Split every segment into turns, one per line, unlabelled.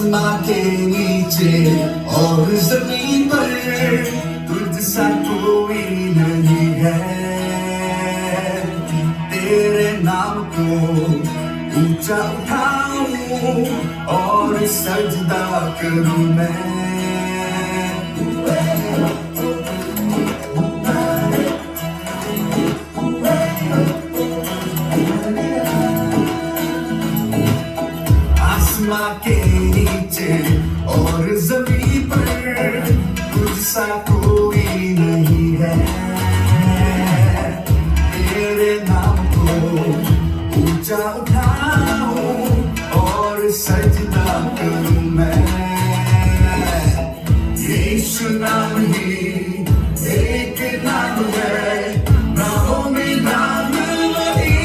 आसमां नीचे और जमीन पर तुझसा कोई नहीं है। तेरे नाम को ऊंचा उठाऊं और सजदा करूं मैं। आसमां के नीचे और जमीन पर तुझसा कोई नहीं है। तेरे नाम को ऊंचा उठाऊं और सजदा करूं मैं। यीशु नाम ही एक नाम है, नामों में नाम वही।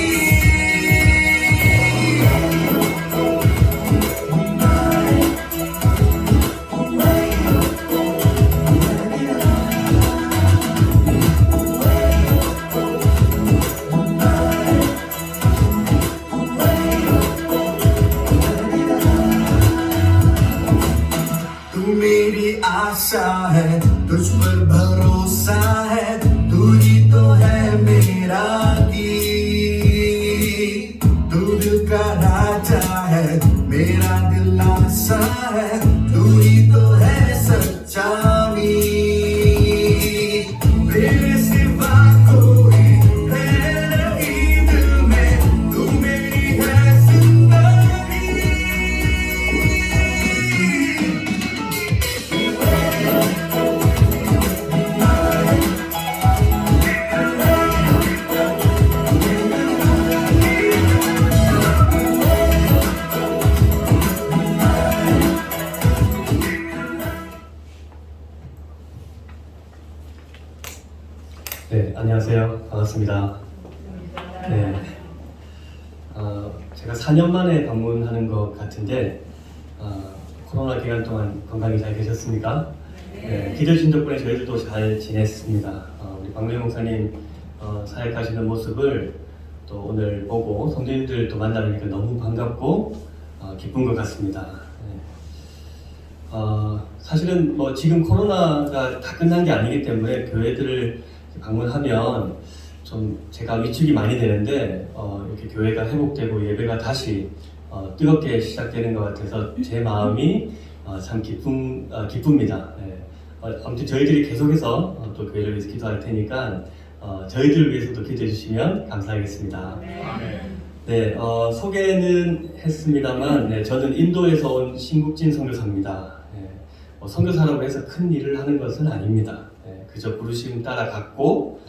तू मेरी आशा है, तुझ पर भरोसा है, तू ही तो है मेरा गीत। तू दिल का राजा है, मेरा दिल आशा है, तू ही तो है सच्चा मीत। तेरे सिवा कोई है नहीं दिल में, तू मेरी है जिंदगी।
네, 안녕하세요. 반갑습니다. 네, 제가 4년 만에 방문하는 것 같은데 코로나 기간 동안 건강히 잘 계셨습니까? 네, 기도신 덕분에 저희들도 잘 지냈습니다. 우리 박래 목사님 사역하시는 모습을 또 오늘 보고 성도님들 또 만나니까 너무 반갑고 기쁜 것 같습니다. 네. 사실은 뭐 지금 코로나가 다 끝난 게 아니기 때문에 교회들을 방문하면 좀 제가 위축이 많이 되는데 이렇게 교회가 회복되고 예배가 다시 뜨겁게 시작되는 것 같아서 제 마음이 참 기쁩니다. 네. 아무튼 저희들이 계속해서 또 교회를 위해서 기도할 테니까 저희들을 위해서도 기도해 주시면 감사하겠습니다. 네, 소개는 했습니다만 네, 저는 인도에서 온 신국진 선교사입니다. 네, 선교사라고 해서 큰 일을 하는 것은 아닙니다. 그저 부르심 따라갔고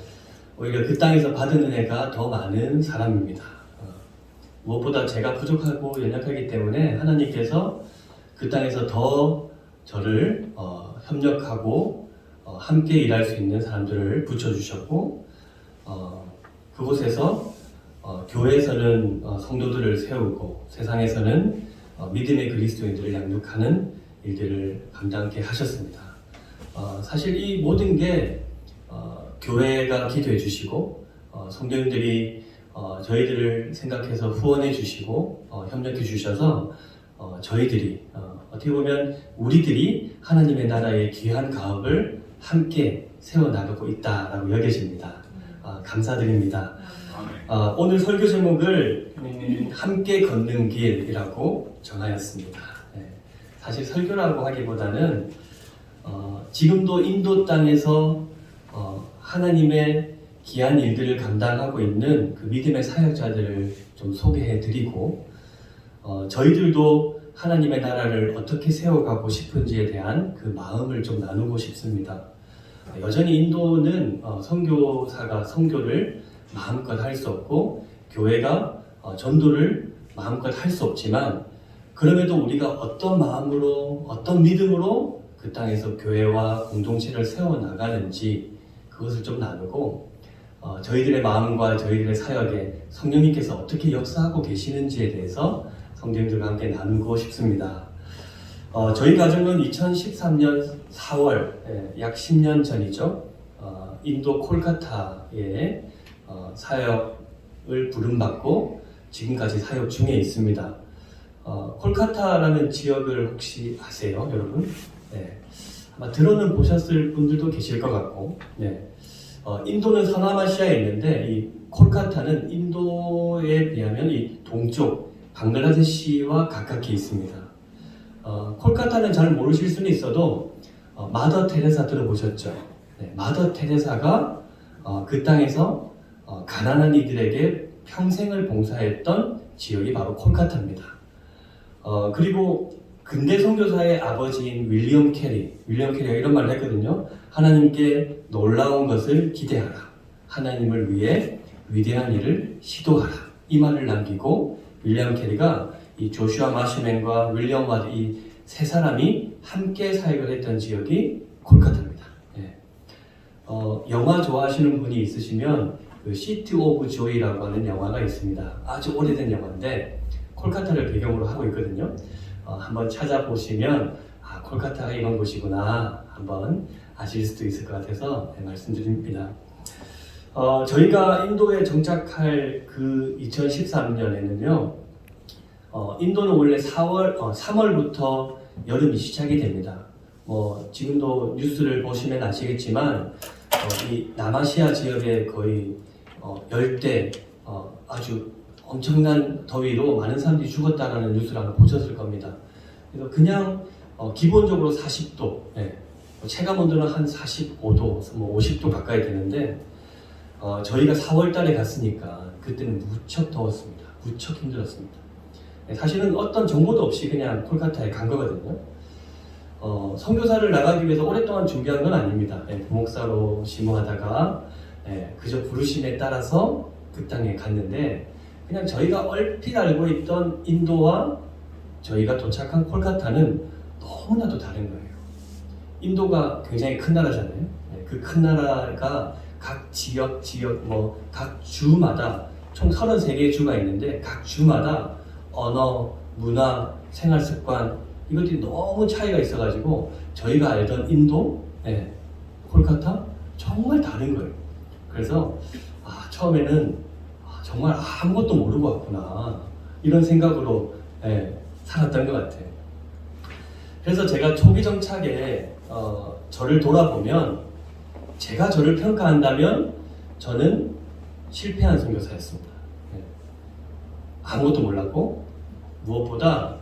오히려 그 땅에서 받은 은혜가 더 많은 사람입니다. 무엇보다 제가 부족하고 연약하기 때문에 하나님께서 그 땅에서 더 저를 협력하고 함께 일할 수 있는 사람들을 붙여주셨고 그곳에서 교회에서는 성도들을 세우고 세상에서는 믿음의 그리스도인들을 양육하는 일들을 감당케 하셨습니다. 사실 이 모든 게 교회가 기도해 주시고 성도님들이 저희들을 생각해서 후원해 주시고 협력해 주셔서 저희들이 어떻게 보면 우리들이 하나님의 나라의 귀한 가업을 함께 세워나가고 있다라고 여겨집니다. 감사드립니다. 오늘 설교 제목을 함께 걷는 길이라고 정하였습니다. 사실 설교라고 하기보다는 지금도 인도 땅에서 하나님의 귀한 일들을 감당하고 있는 그 믿음의 사역자들을 좀 소개해드리고 저희들도 하나님의 나라를 어떻게 세워가고 싶은지에 대한 그 마음을 좀 나누고 싶습니다. 여전히 인도는 선교사가 선교를 마음껏 할 수 없고 교회가 전도를 마음껏 할 수 없지만 그럼에도 우리가 어떤 마음으로 어떤 믿음으로 그 땅에서 교회와 공동체를 세워나가는지 그것을 좀 나누고 저희들의 마음과 저희들의 사역에 성령님께서 어떻게 역사하고 계시는지에 대해서 성도님들과 함께 나누고 싶습니다. 저희 가정은 2013년 4월 약 10년 전이죠. 인도 콜카타에 사역을 부름받고 지금까지 사역 중에 있습니다. 콜카타라는 지역을 혹시 아세요, 여러분? 네. 아마 들어는 보셨을 분들도 계실 것 같고, 네. 인도는 서남아시아에 있는데 이 콜카타는 인도에 비하면 이 동쪽 방글라데시와 가깝게 있습니다. 콜카타는 잘 모르실 수는 있어도 마더 테레사 들어보셨죠? 네, 마더 테레사가 그 땅에서 가난한 이들에게 평생을 봉사했던 지역이 바로 콜카타입니다. 그리고 근대 선교사의 아버지인 윌리엄 캐리가 이런 말을 했거든요. 하나님께 놀라운 것을 기대하라. 하나님을 위해 위대한 일을 시도하라. 이 말을 남기고 윌리엄 캐리가 이 조슈아 마시맨과 윌리엄 와드 이 세 사람이 함께 사역을 했던 지역이 콜카타입니다. 네. 영화 좋아하시는 분이 있으시면 그 시티 오브 조이라고 하는 영화가 있습니다. 아주 오래된 영화인데 콜카타를 배경으로 하고 있거든요. 한번 찾아보시면 콜카타가 이런 곳이구나 한번 아실 수도 있을 것 같아서 말씀드립니다. 저희가 인도에 정착할 그 2013년에는요. 인도는 원래 3월부터 여름이 시작이 됩니다. 지금도 뉴스를 보시면 아시겠지만 이 남아시아 지역의 거의 열대 아주 엄청난 더위로 많은 사람들이 죽었다는 뉴스를 아마 보셨을 겁니다. 그래서 그냥 기본적으로 40도, 체감 온도는 한 45도, 50도 가까이 되는데 저희가 4월 달에 갔으니까 그때는 무척 더웠습니다. 무척 힘들었습니다. 사실은 어떤 정보도 없이 그냥 콜카타에 간 거거든요. 선교사를 나가기 위해서 오랫동안 준비한 건 아닙니다. 부목사로 심호하다가 그저 부르심에 따라서 그 땅에 갔는데 그냥 저희가 얼핏 알고 있던 인도와 저희가 도착한 콜카타는 너무나도 다른 거예요. 인도가 굉장히 큰 나라잖아요. 그 큰 나라가 각 지역 각 주마다 총 33개의 주가 있는데 각 주마다 언어, 문화, 생활습관 이것들이 너무 차이가 있어가지고 저희가 알던 인도, 콜카타 정말 다른 거예요. 그래서 처음에는 정말 아무것도 모르고 왔구나 이런 생각으로 살았던 것 같아요. 그래서 제가 초기 정착에 저를 돌아보면 제가 저를 평가한다면 저는 실패한 선교사였습니다. 아무것도 몰랐고 무엇보다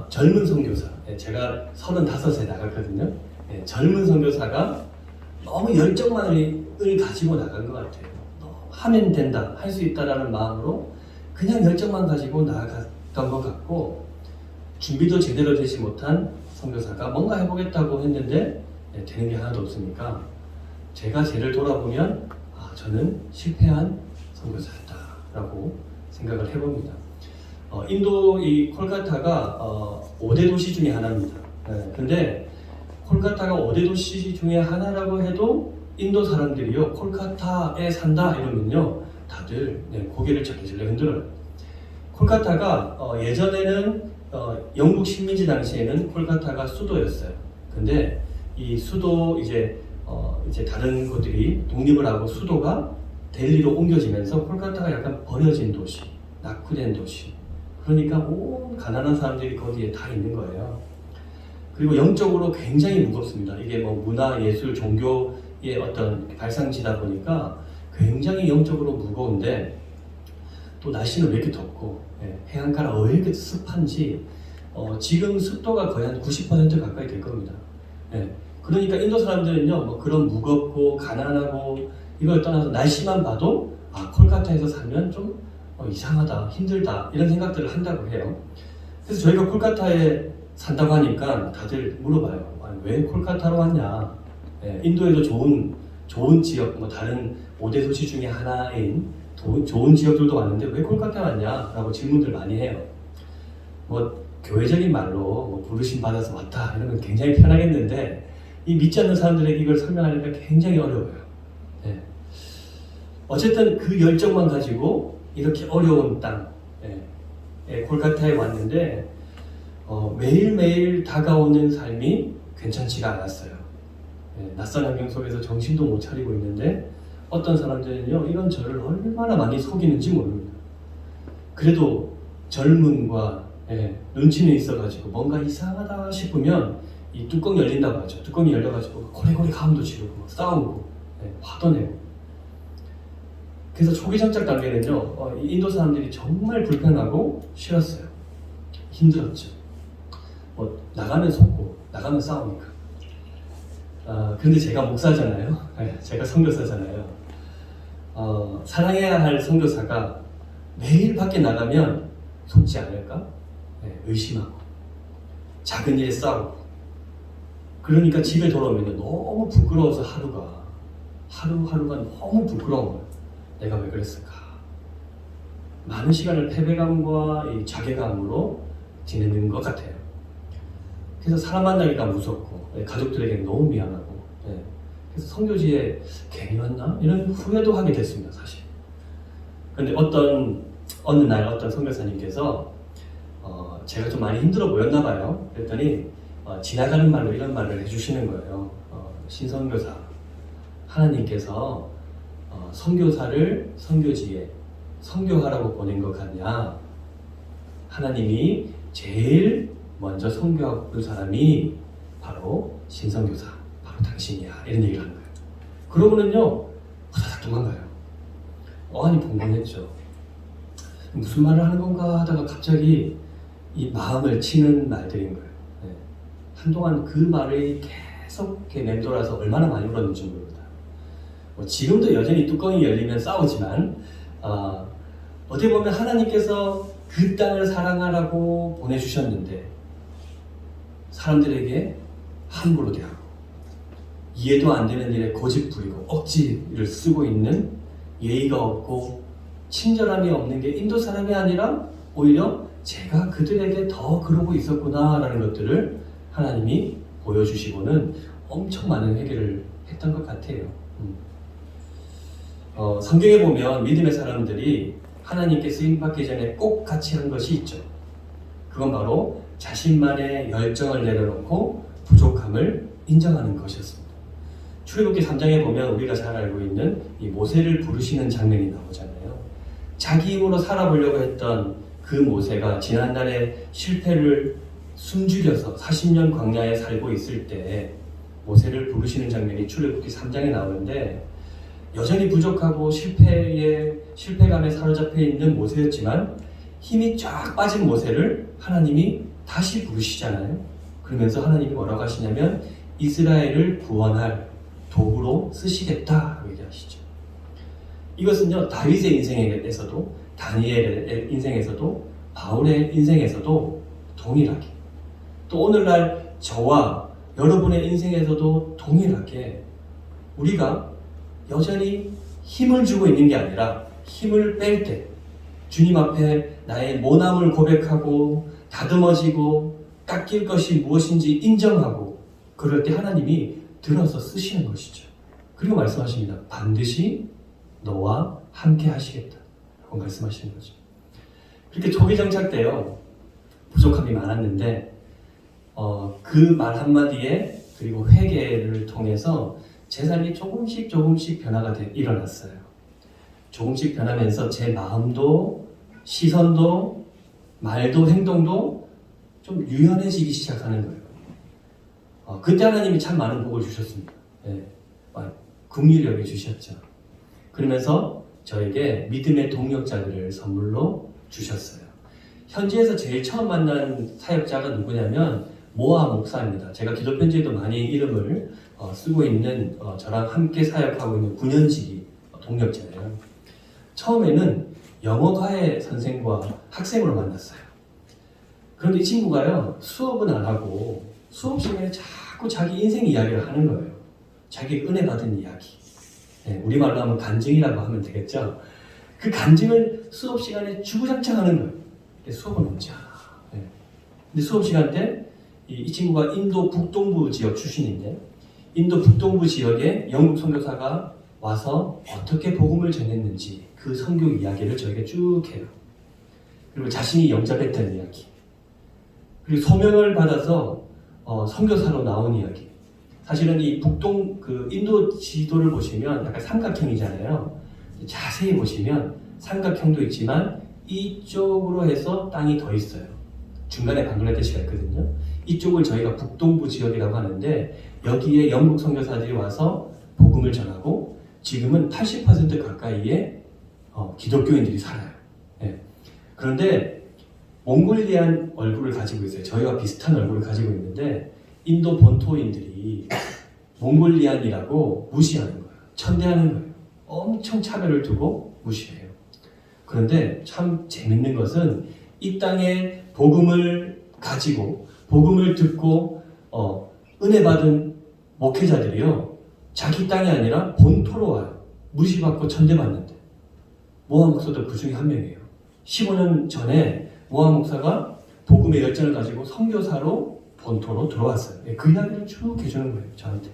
젊은 선교사, 제가 35세 나갔거든요. 젊은 선교사가 너무 열정만을 가지고 나간 것 같아요. 하면 된다, 할 수 있다라는 마음으로 그냥 열정만 가지고 나아갔던 것 같고 준비도 제대로 되지 못한 선교사가 뭔가 해보겠다고 했는데 되는 게 하나도 없으니까 제가 쟤를 돌아보면 저는 실패한 선교사였다라고 생각을 해봅니다. 인도 이 콜카타가 5대 도시 중에 하나입니다. 근데 콜카타가 5대 도시 중에 하나라고 해도 인도 사람들이요 콜카타에 산다 이러면요 다들 고개를 절레절레 흔들어요. 콜카타가 예전에는 영국 식민지 당시에는 콜카타가 수도였어요. 근데 이 수도 이제 다른 곳들이 독립을 하고 수도가 델리로 옮겨지면서 콜카타가 약간 버려진 도시, 낙후된 도시. 그러니까 온 가난한 사람들이 거기에 다 있는 거예요. 그리고 영적으로 굉장히 무겁습니다. 이게 문화, 예술, 종교의 어떤 발상지다 보니까 굉장히 영적으로 무거운데 또 날씨는 왜 이렇게 덥고 해안가라 왜 이렇게 습한지 지금 습도가 거의 한 90% 가까이 될 겁니다. 그러니까 인도 사람들은요 그런 무겁고 가난하고 이걸 떠나서 날씨만 봐도 콜카타에서 살면 좀 이상하다, 힘들다 이런 생각들을 한다고 해요. 그래서 저희가 콜카타에 산다고 하니까 다들 물어봐요. 왜 콜카타로 왔냐? 인도에도 좋은 지역, 다른 5대 도시 중에 하나인 좋은 지역들도 왔는데 왜 콜카타에 왔냐? 라고 질문들 많이 해요. 교회적인 말로 부르심 받아서 왔다 이러면 굉장히 편하겠는데 이 믿지 않는 사람들에게 이걸 설명하니까 굉장히 어려워요. 어쨌든 그 열정만 가지고 이렇게 어려운 땅 콜카타에 왔는데 매일매일 다가오는 삶이 괜찮지가 않았어요. 낯선 환경 속에서 정신도 못 차리고 있는데 어떤 사람들은요 이런 저를 얼마나 많이 속이는지 모릅니다. 그래도 젊음과 눈치는 있어가지고 뭔가 이상하다 싶으면 이 뚜껑 열린다고 하죠. 뚜껑이 열려가지고 고래고래 가음도 지르고 막 싸우고 화도 내고. 그래서 초기 정착 단계는요, 이 인도 사람들이 정말 불편하고 싫었어요. 힘들었죠. 뭐 나가면 속고 나가면 싸우니까. 근데 제가 목사잖아요. 제가 선교사잖아요. 사랑해야 할 선교사가 매일 밖에 나가면 속지 않을까? 의심하고 작은 일에 싸우고. 그러니까 집에 돌아오면 너무 부끄러워서 하루하루가 너무 부끄러운 거예요. 내가 왜 그랬을까? 많은 시간을 패배감과 이 자괴감으로 지내는 것 같아요. 그래서 사람 만나기가 무섭고 가족들에게 너무 미안하고 그래서 선교지에 괜히 왔나? 이런 후회도 하게 됐습니다, 사실. 근데 어느 날 어떤 선교사님께서 제가 좀 많이 힘들어 보였나 봐요. 그랬더니 지나가는 말로 이런 말을 해주시는 거예요. 신선교사, 하나님께서 선교사를 선교지에 선교하라고 보낸 것 같냐? 하나님이 제일 먼저 선교하고 사람이 바로 신선교사, 바로 당신이야. 이런 얘기를 하는 거예요. 그러고는요, 후다닥 도망가요. 어안이 벙벙했죠. 무슨 말을 하는 건가 하다가 갑자기 이 마음을 치는 말들인 거예요. 한동안 그 말이 계속 이렇게 맴돌아서 얼마나 많이 울었는지 모릅니다. 지금도 여전히 뚜껑이 열리면 싸우지만 어떻게 보면 하나님께서 그 땅을 사랑하라고 보내주셨는데 사람들에게 함부로 대하고 이해도 안 되는 일에 고집 부리고 억지를 쓰고 있는 예의가 없고 친절함이 없는 게 인도 사람이 아니라 오히려 제가 그들에게 더 그러고 있었구나라는 것들을 하나님이 보여주시고는 엄청 많은 회개를 했던 것 같아요. 성경에 보면 믿음의 사람들이 하나님께 쓰임받기 전에 꼭 같이 한 것이 있죠. 그건 바로 자신만의 열정을 내려놓고 부족함을 인정하는 것이었습니다. 출애굽기 3장에 보면 우리가 잘 알고 있는 이 모세를 부르시는 장면이 나오잖아요. 자기 힘으로 살아보려고 했던 그 모세가 지난날에 실패를 숨죽여서 40년 광야에 살고 있을 때 모세를 부르시는 장면이 출애굽기 3장에 나오는데 여전히 부족하고 실패감에 사로잡혀 있는 모세였지만 힘이 쫙 빠진 모세를 하나님이 다시 부르시잖아요. 그러면서 하나님이 뭐라고 하시냐면 이스라엘을 구원할 도구로 쓰시겠다라고 얘기하시죠. 이것은요, 다윗의 인생에서도 다니엘의 인생에서도 바울의 인생에서도 동일하게, 또 오늘날 저와 여러분의 인생에서도 동일하게 우리가 여전히 힘을 주고 있는 게 아니라 힘을 뺄 때 주님 앞에 나의 모남을 고백하고 다듬어지고 깎일 것이 무엇인지 인정하고 그럴 때 하나님이 들어서 쓰시는 것이죠. 그리고 말씀하십니다. 반드시 너와 함께 하시겠다 라고 말씀하시는 거죠. 그렇게 초기 정착 때요, 부족함이 많았는데 그 말 한마디에 그리고 회개를 통해서 제 삶이 조금씩 변화가 일어났어요. 조금씩 변하면서 제 마음도 시선도 말도 행동도 좀 유연해지기 시작하는 거예요. 그때 하나님이 참 많은 복을 주셨습니다. 긍휼히 여겨 주셨죠. 그러면서 저에게 믿음의 동력자들을 선물로 주셨어요. 현지에서 제일 처음 만난 사역자가 누구냐면 모아 목사입니다. 제가 기도 편지에도 많이 이름을 쓰고 있는 저랑 함께 사역하고 있는 9년지기 동력자예요. 처음에는 영어과외 선생과 학생으로 만났어요. 그런데 이 친구가요, 수업은 안 하고 수업 시간에 자꾸 자기 인생 이야기를 하는 거예요. 자기 은혜 받은 이야기. 우리말로 하면 간증이라고 하면 되겠죠. 그 간증을 수업 시간에 주구장창 하는 거예요. 수업은 없지 않아. 근데 수업 시간 때 이 친구가 인도 북동부 지역 출신인데 인도 북동부 지역에 영국 선교사가 와서 어떻게 복음을 전했는지 그 선교 이야기를 저에게 쭉 해요. 그리고 자신이 영접했던 이야기, 그리고 소명을 받아서 선교사로 나온 이야기. 사실은 이 인도 지도를 보시면 약간 삼각형이잖아요. 자세히 보시면 삼각형도 있지만 이쪽으로 해서 땅이 더 있어요. 중간에 방글라데시가 있거든요. 이쪽을 저희가 북동부 지역이라고 하는데 여기에 영국 선교사들이 와서 복음을 전하고 지금은 80% 가까이의 기독교인들이 살아요. 예. 그런데 몽골리안 얼굴을 가지고 있어요. 저희와 비슷한 얼굴을 가지고 있는데 인도 본토인들이 몽골리안이라고 무시하는 거예요. 천대하는 거예요. 엄청 차별을 두고 무시해요. 그런데 참 재밌는 것은 이 땅에 복음을 가지고 복음을 듣고 은혜 받은 목회자들이요. 자기 땅이 아니라 본토로 와요. 무시받고 천대받는데. 모하 목사도 그 중에 한 명이에요. 15년 전에 모하 목사가 복음의 열정을 가지고 선교사로 본토로 들어왔어요. 그 이야기를 쭉 해주는 거예요. 저한테.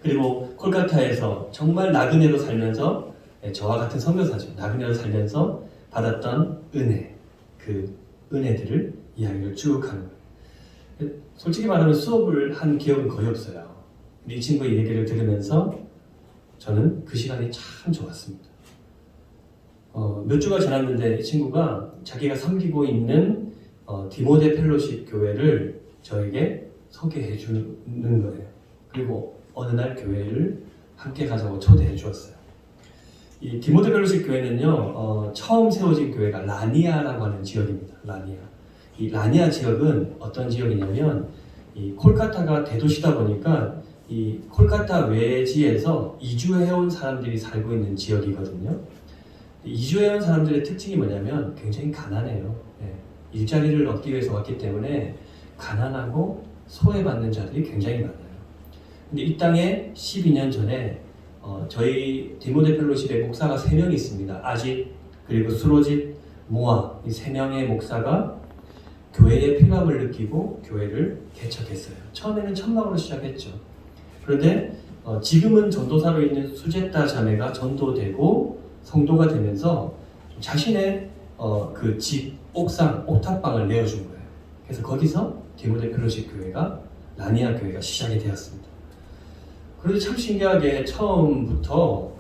그리고 콜카타에서 정말 나그네로 살면서 저와 같은 선교사죠. 나그네로 살면서 받았던 은혜, 그 은혜들을 이야기를 쭉 하는 거예요. 솔직히 말하면 수업을 한 기억은 거의 없어요. 근데 이 친구의 얘기를 들으면서 저는 그 시간이 참 좋았습니다. 몇 주가 지났는데 이 친구가 자기가 섬기고 있는 디모데 펠로십 교회를 저에게 소개해 주는 거예요. 그리고 어느 날 교회를 함께 가자고 초대해 주었어요. 이 디모데 펠로십 교회는요, 처음 세워진 교회가 라니아라고 하는 지역입니다. 라니아. 이 라니아 지역은 어떤 지역이냐면 이 콜카타가 대도시다 보니까 이 콜카타 외지에서 이주해온 사람들이 살고 있는 지역이거든요. 이주해온 사람들의 특징이 뭐냐면 굉장히 가난해요. 일자리를 얻기 위해서 왔기 때문에 가난하고 소외받는 자들이 굉장히 많아요. 근데 이 땅에 12년 전에 저희 디모데 펠로십의 목사가 3명이 있습니다. 아짓, 그리고 수로짓, 모아, 이 3명의 목사가 교회의 필요함을 느끼고 교회를 개척했어요. 처음에는 천막으로 시작했죠. 그런데 지금은 전도사로 있는 수제타 자매가 전도되고 성도가 되면서 자신의 그 집, 옥상, 옥탑방을 내어준 거예요. 그래서 거기서 디모데 펠로십 교회가 라니아 교회가 시작이 되었습니다. 그런데 참 신기하게 처음부터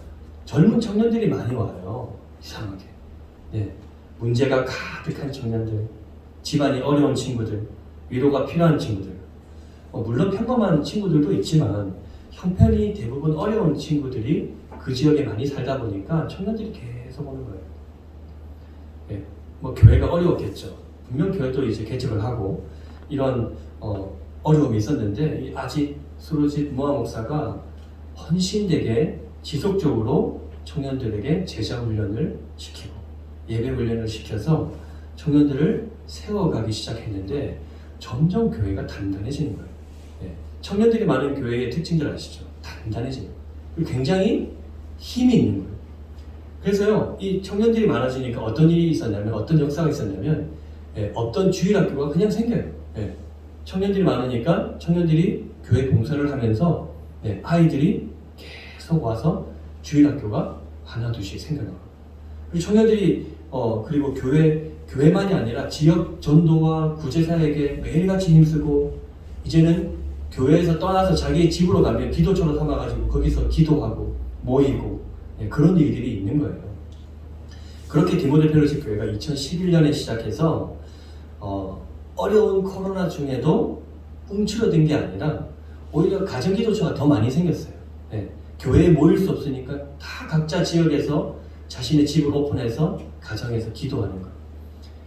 젊은 청년들이 많이 와요. 이상하게. 네. 문제가 가득한 청년들, 집안이 어려운 친구들, 위로가 필요한 친구들. 물론 평범한 친구들도 있지만 형편이 대부분 어려운 친구들이 그 지역에 많이 살다 보니까 청년들이 계속 오는 거예요. 네. 뭐 교회가 어려웠겠죠. 분명 교회도 이제 개척을 하고 이런 어려움이 있었는데 아직 수로짓 모아 목사가 헌신되게 지속적으로 청년들에게 제자 훈련을 시키고 예배 훈련을 시켜서 청년들을 세워가기 시작했는데 점점 교회가 단단해지는 거예요. 네. 청년들이 많은 교회의 특징들 아시죠? 단단해지는 거예요. 그리고 굉장히 힘이 있는 거예요. 그래서요, 이 청년들이 많아지니까 어떤 일이 있었냐면, 어떤 역사가 있었냐면, 어떤 주일학교가 그냥 생겨요. 청년들이 많으니까 청년들이 교회 봉사를 하면서 아이들이 계속 와서 주일학교가 하나 둘씩 생겨나요. 그리고 청년들이 그리고 교회만이 아니라 지역 전도와 구제사에게 매일같이 힘쓰고 이제는 교회에서 떠나서 자기의 집으로 가면 기도처로 삼아가지고 거기서 기도하고 모이고 그런 일들이 있는 거예요. 그렇게 디모데 펠로십 교회가 2011년에 시작해서 어려운 코로나 중에도 움츠러든 게 아니라 오히려 가정기도처가 더 많이 생겼어요. 교회에 모일 수 없으니까 다 각자 지역에서 자신의 집을 오픈해서 가정에서 기도하는 거예요.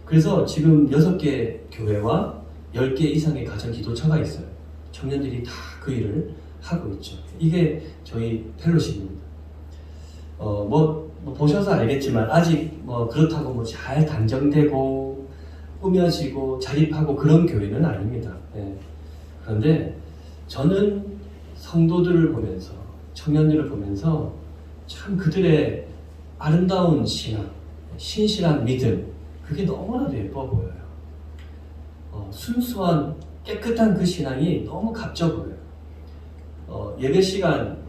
그래서 지금 6개 교회와 10개 이상의 가정기도처가 있어요. 청년들이 다 그 일을 하고 있죠. 이게 저희 펠로십입니다. 뭐 보셔서 알겠지만 아직 뭐 그렇다고 뭐 잘 단정되고 꾸며지고 자립하고 그런 교회는 아닙니다. 그런데 저는 성도들을 보면서 청년들을 보면서 참 그들의 아름다운 신앙, 신실한 믿음 그게 너무나도 예뻐 보여요. 순수한 깨끗한 그 신앙이 너무 값져 보여요. 예배 시간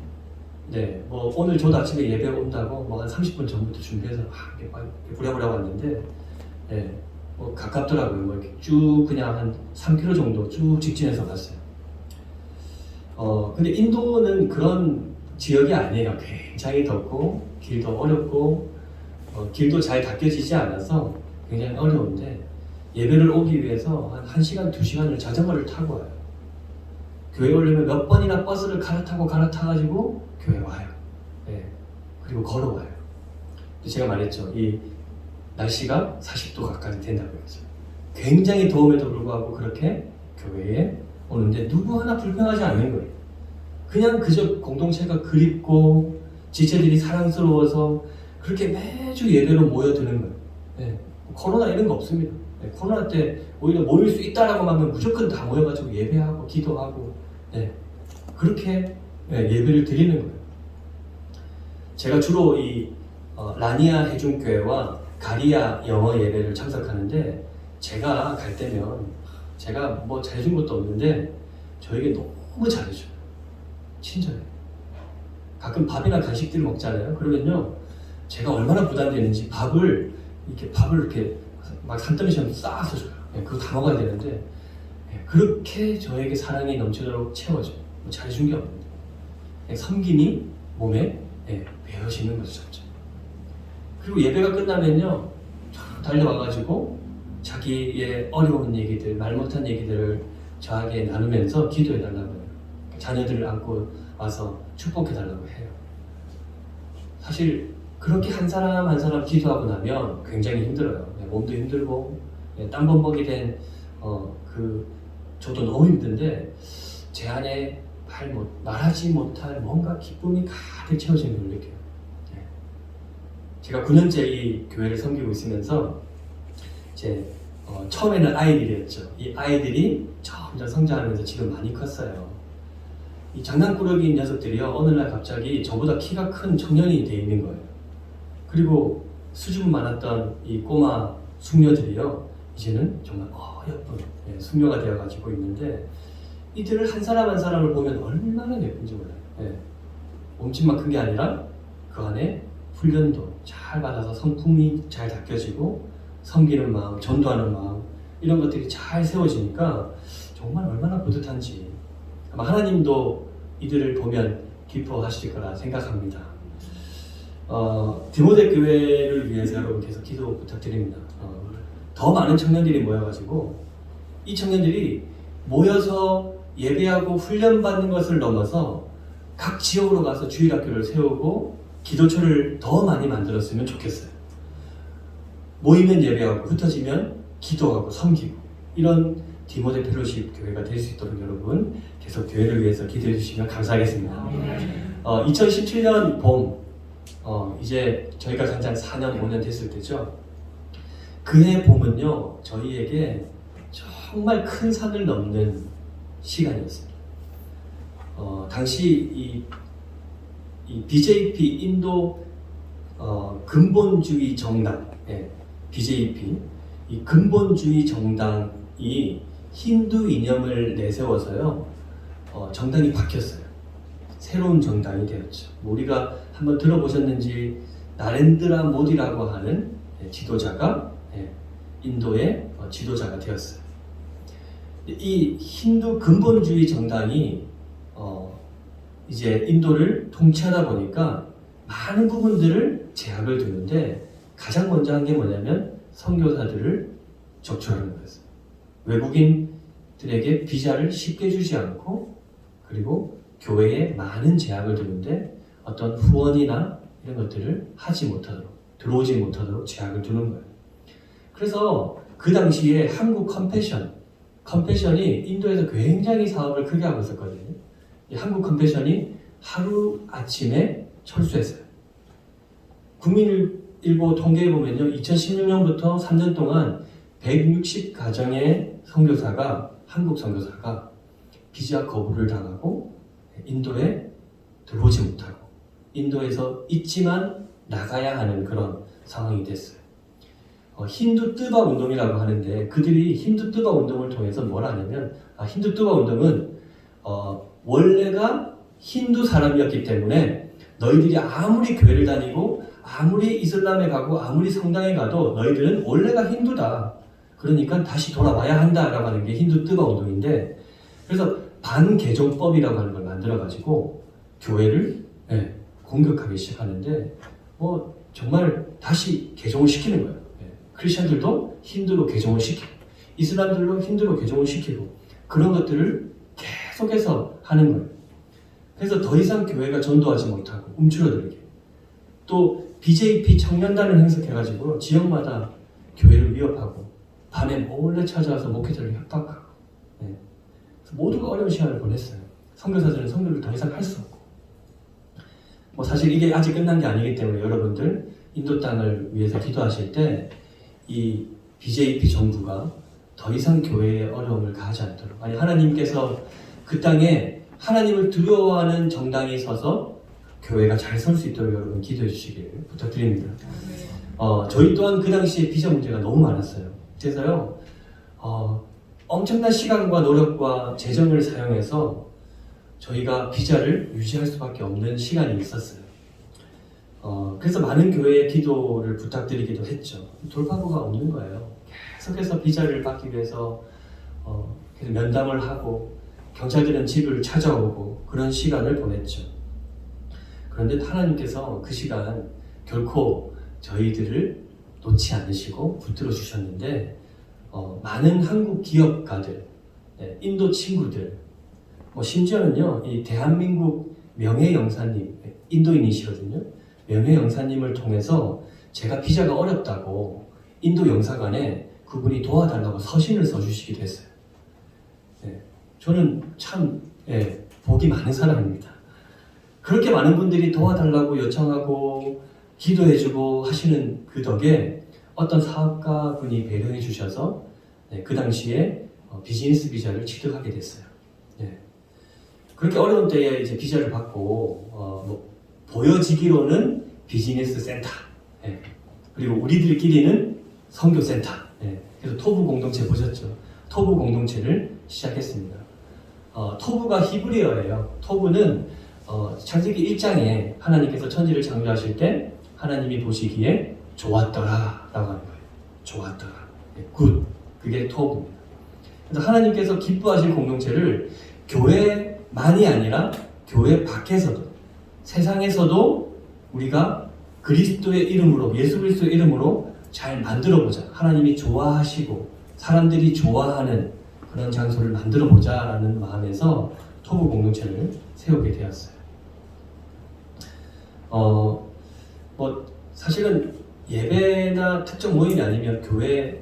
뭐 오늘 저도 아침에 예배 온다고 뭐 한 30분 전부터 준비해서 이렇게 부랴부랴 왔는데 뭐 가깝더라고요. 뭐 이렇게 쭉 그냥 한 3km 정도 쭉 직진해서 갔어요. 근데 인도는 그런 지역이 아니에요. 굉장히 덥고 길도 어렵고 길도 잘 닦여지지 않아서 굉장히 어려운데 예배를 오기 위해서 한 1시간, 2시간을 자전거를 타고 와요. 교회 오려면 몇 번이나 버스를 갈아타가지고 교회 와요. 예. 그리고 걸어와요. 제가 말했죠. 이 날씨가 40도 가까이 된다고 했죠. 굉장히 더움에도 불구하고 그렇게 교회에 오는데 누구 하나 불평하지 않는 거예요. 그냥 그저 공동체가 그립고 지체들이 사랑스러워서 그렇게 매주 예배로 모여드는 거예요. 네. 코로나 이런 거 없습니다. 네. 코로나 때 오히려 모일 수 있다라고 하면 무조건 다 모여가지고 예배하고 기도하고 네. 그렇게 네, 예배를 드리는 거예요. 제가 주로 이 라니아 해중교회와 가리아 영어 예배를 참석하는데 제가 갈 때면 제가 뭐 잘해준 것도 없는데 저에게 너무 잘해줘요. 친절해요. 가끔 밥이나 간식들을 먹잖아요. 그러면요 제가 얼마나 부담되는지 밥을 이렇게 막 산더미처럼 쌓아서 줘요. 그거 다 먹어야 되는데 그렇게 저에게 사랑이 넘치도록 채워줘요. 뭐 잘해준 게 없는데 섬김이 몸에 배어지는 거죠. 점점. 그리고 예배가 끝나면요 달려와가지고 자기의 어려운 얘기들, 말 못한 얘기들을 저에게 나누면서 기도해달라고 해요. 자녀들을 안고 와서 축복해달라고 해요. 사실 그렇게 한 사람 한 사람 기도하고 나면 굉장히 힘들어요. 몸도 힘들고 땀범벅이 된 저도 너무 힘든데 제 안에 말하지 못할 뭔가 기쁨이 가득 채워지는 걸 느껴요. 제가 9년째 이 교회를 섬기고 있으면서 이제 처음에는 아이들이었죠. 이 아이들이 점점 성장하면서 지금 많이 컸어요. 이 장난꾸러기인 녀석들이요 어느 날 갑자기 저보다 키가 큰 청년이 돼 있는 거예요. 그리고 수줍음 많았던 이 꼬마 숙녀들이요 이제는 정말 예쁜 숙녀가 되어가지고 있는데 이들을 한 사람 한 사람을 보면 얼마나 예쁜지 몰라요. 몸집만 큰 게 아니라 그 안에 훈련도 잘 받아서 성품이 잘 닦여지고 섬기는 마음, 전도하는 마음 이런 것들이 잘 세워지니까 정말 얼마나 뿌듯한지 아마 하나님도 이들을 보면 기뻐하실 거라 생각합니다. 디모데 교회를 위해서 여러분 계속 기도 부탁드립니다. 더 많은 청년들이 모여가지고 이 청년들이 모여서 예배하고 훈련받는 것을 넘어서 각 지역으로 가서 주일학교를 세우고 기도처를 더 많이 만들었으면 좋겠어요. 모이면 예배하고 흩어지면 기도하고 섬기고 이런 디모데 펠로십 교회가 될 수 있도록 여러분 계속 교회를 위해서 기도해 주시면 감사하겠습니다. 2017년 봄 이제 저희가 간지 4년 5년 됐을 때죠. 그해 봄은요 저희에게 정말 큰 산을 넘는 시간이었습니다. 당시 이 BJP 인도 근본주의 정당 BJP 이 근본주의 정당이 힌두 이념을 내세워서요 정당이 바뀌었어요. 새로운 정당이 되었죠. 우리가 한번 들어보셨는지 나렌드라 모디라고 하는 지도자가 인도의 지도자가 되었어요. 이 힌두 근본주의 정당이 이제 인도를 통치하다 보니까 많은 부분들을 제약을 두는데 가장 먼저 한 게 뭐냐면 선교사들을 적출하는 거였어요. 외국인들에게 비자를 쉽게 주지 않고 그리고 교회에 많은 제약을 두는데 어떤 후원이나 이런 것들을 하지 못하도록 들어오지 못하도록 제약을 두는 거예요. 그래서 그 당시에 한국 컴패션이 인도에서 굉장히 사업을 크게 하고 있었거든요. 이 한국 컴패션이 하루 아침에 철수했어요. 국민일보 통계에 보면요, 2016년부터 3년 동안 160가정의 한국 선교사가 비자 거부를 당하고 인도에 들어오지 못하고 인도에서 있지만 나가야 하는 그런 상황이 됐어요. 힌두 뜨바 운동이라고 하는데 그들이 힌두 뜨바 운동을 통해서 뭘 하냐면 힌두 뜨바 운동은 원래가 힌두 사람이었기 때문에 너희들이 아무리 교회를 다니고 아무리 이슬람에 가고 아무리 성당에 가도 너희들은 원래가 힌두다. 그러니까 다시 돌아와야 한다라고 하는 게 힌두 뜨바 운동인데 그래서 반개종법이라고 하는 걸 만들어가지고 교회를 공격하기 시작하는데 정말 다시 개종을 시키는 거예요. 크리스천들도 힌두로 개종을 시키고 이 사람들로 힘들어 개종을 시키고 그런 것들을 계속해서 하는 거예요. 그래서 더 이상 교회가 전도하지 못하고 움츠러들게 또 BJP 청년단을 행석해가지고 지역마다 교회를 위협하고 밤에 몰래 찾아와서 목회자를 협박하고 모두가 어려운 시간을 보냈어요. 선교사들은 선교를 더 이상 할 수 없고 뭐 사실 이게 아직 끝난 게 아니기 때문에 여러분들 인도 땅을 위해서 기도하실 때 이 BJP 정부가 더 이상 교회에 어려움을 가하지 않도록 아니 하나님께서 그 땅에 하나님을 두려워하는 정당이 서서 교회가 잘 설 수 있도록 여러분 기도해 주시길 부탁드립니다. 저희 또한 그 당시에 비자 문제가 너무 많았어요. 그래서요 엄청난 시간과 노력과 재정을 사용해서 저희가 비자를 유지할 수밖에 없는 시간이 있었어요. 그래서 많은 교회의 기도를 부탁드리기도 했죠. 돌파구가 없는 거예요. 계속해서 비자를 받기 위해서 계속 면담을 하고 경찰들은 집을 찾아오고 그런 시간을 보냈죠. 그런데 하나님께서 그 시간 결코 저희들을 놓지 않으시고 붙들어 주셨는데 많은 한국 기업가들, 인도 친구들, 심지어는요 이 대한민국 명예영사님, 인도인이시거든요. 명예영사님을 통해서 제가 비자가 어렵다고 인도 영사관에 그분이 도와달라고 서신을 써주시기도 했어요. 저는 참 복이 많은 사람입니다. 그렇게 많은 분들이 도와달라고 요청하고 기도해주고 하시는 그 덕에 어떤 사업가 분이 배려해 주셔서 그 당시에 비즈니스 비자를 취득하게 됐어요. 그렇게 어려운 때에 이제 비자를 받고 보여지기로는 비즈니스 센터, 그리고 우리들끼리는 선교센터. 그래서 토부 공동체 보셨죠? 토부 공동체를 시작했습니다. 토부가 히브리어예요. 토부는 창세기 1장에 하나님께서 천지를 창조하실 때 하나님이 보시기에 좋았더라 라고 하는 거예요. 좋았더라. 굿. 그게 토부입니다. 그래서 하나님께서 기뻐하실 공동체를 교회만이 아니라 교회 밖에서도 세상에서도 우리가 그리스도의 이름으로 예수 그리스도의 이름으로 잘 만들어보자. 하나님이 좋아하시고 사람들이 좋아하는 그런 장소를 만들어보자 라는 마음에서 토부 공동체를 세우게 되었어요. 사실은 예배나 특정 모임이 아니면 교회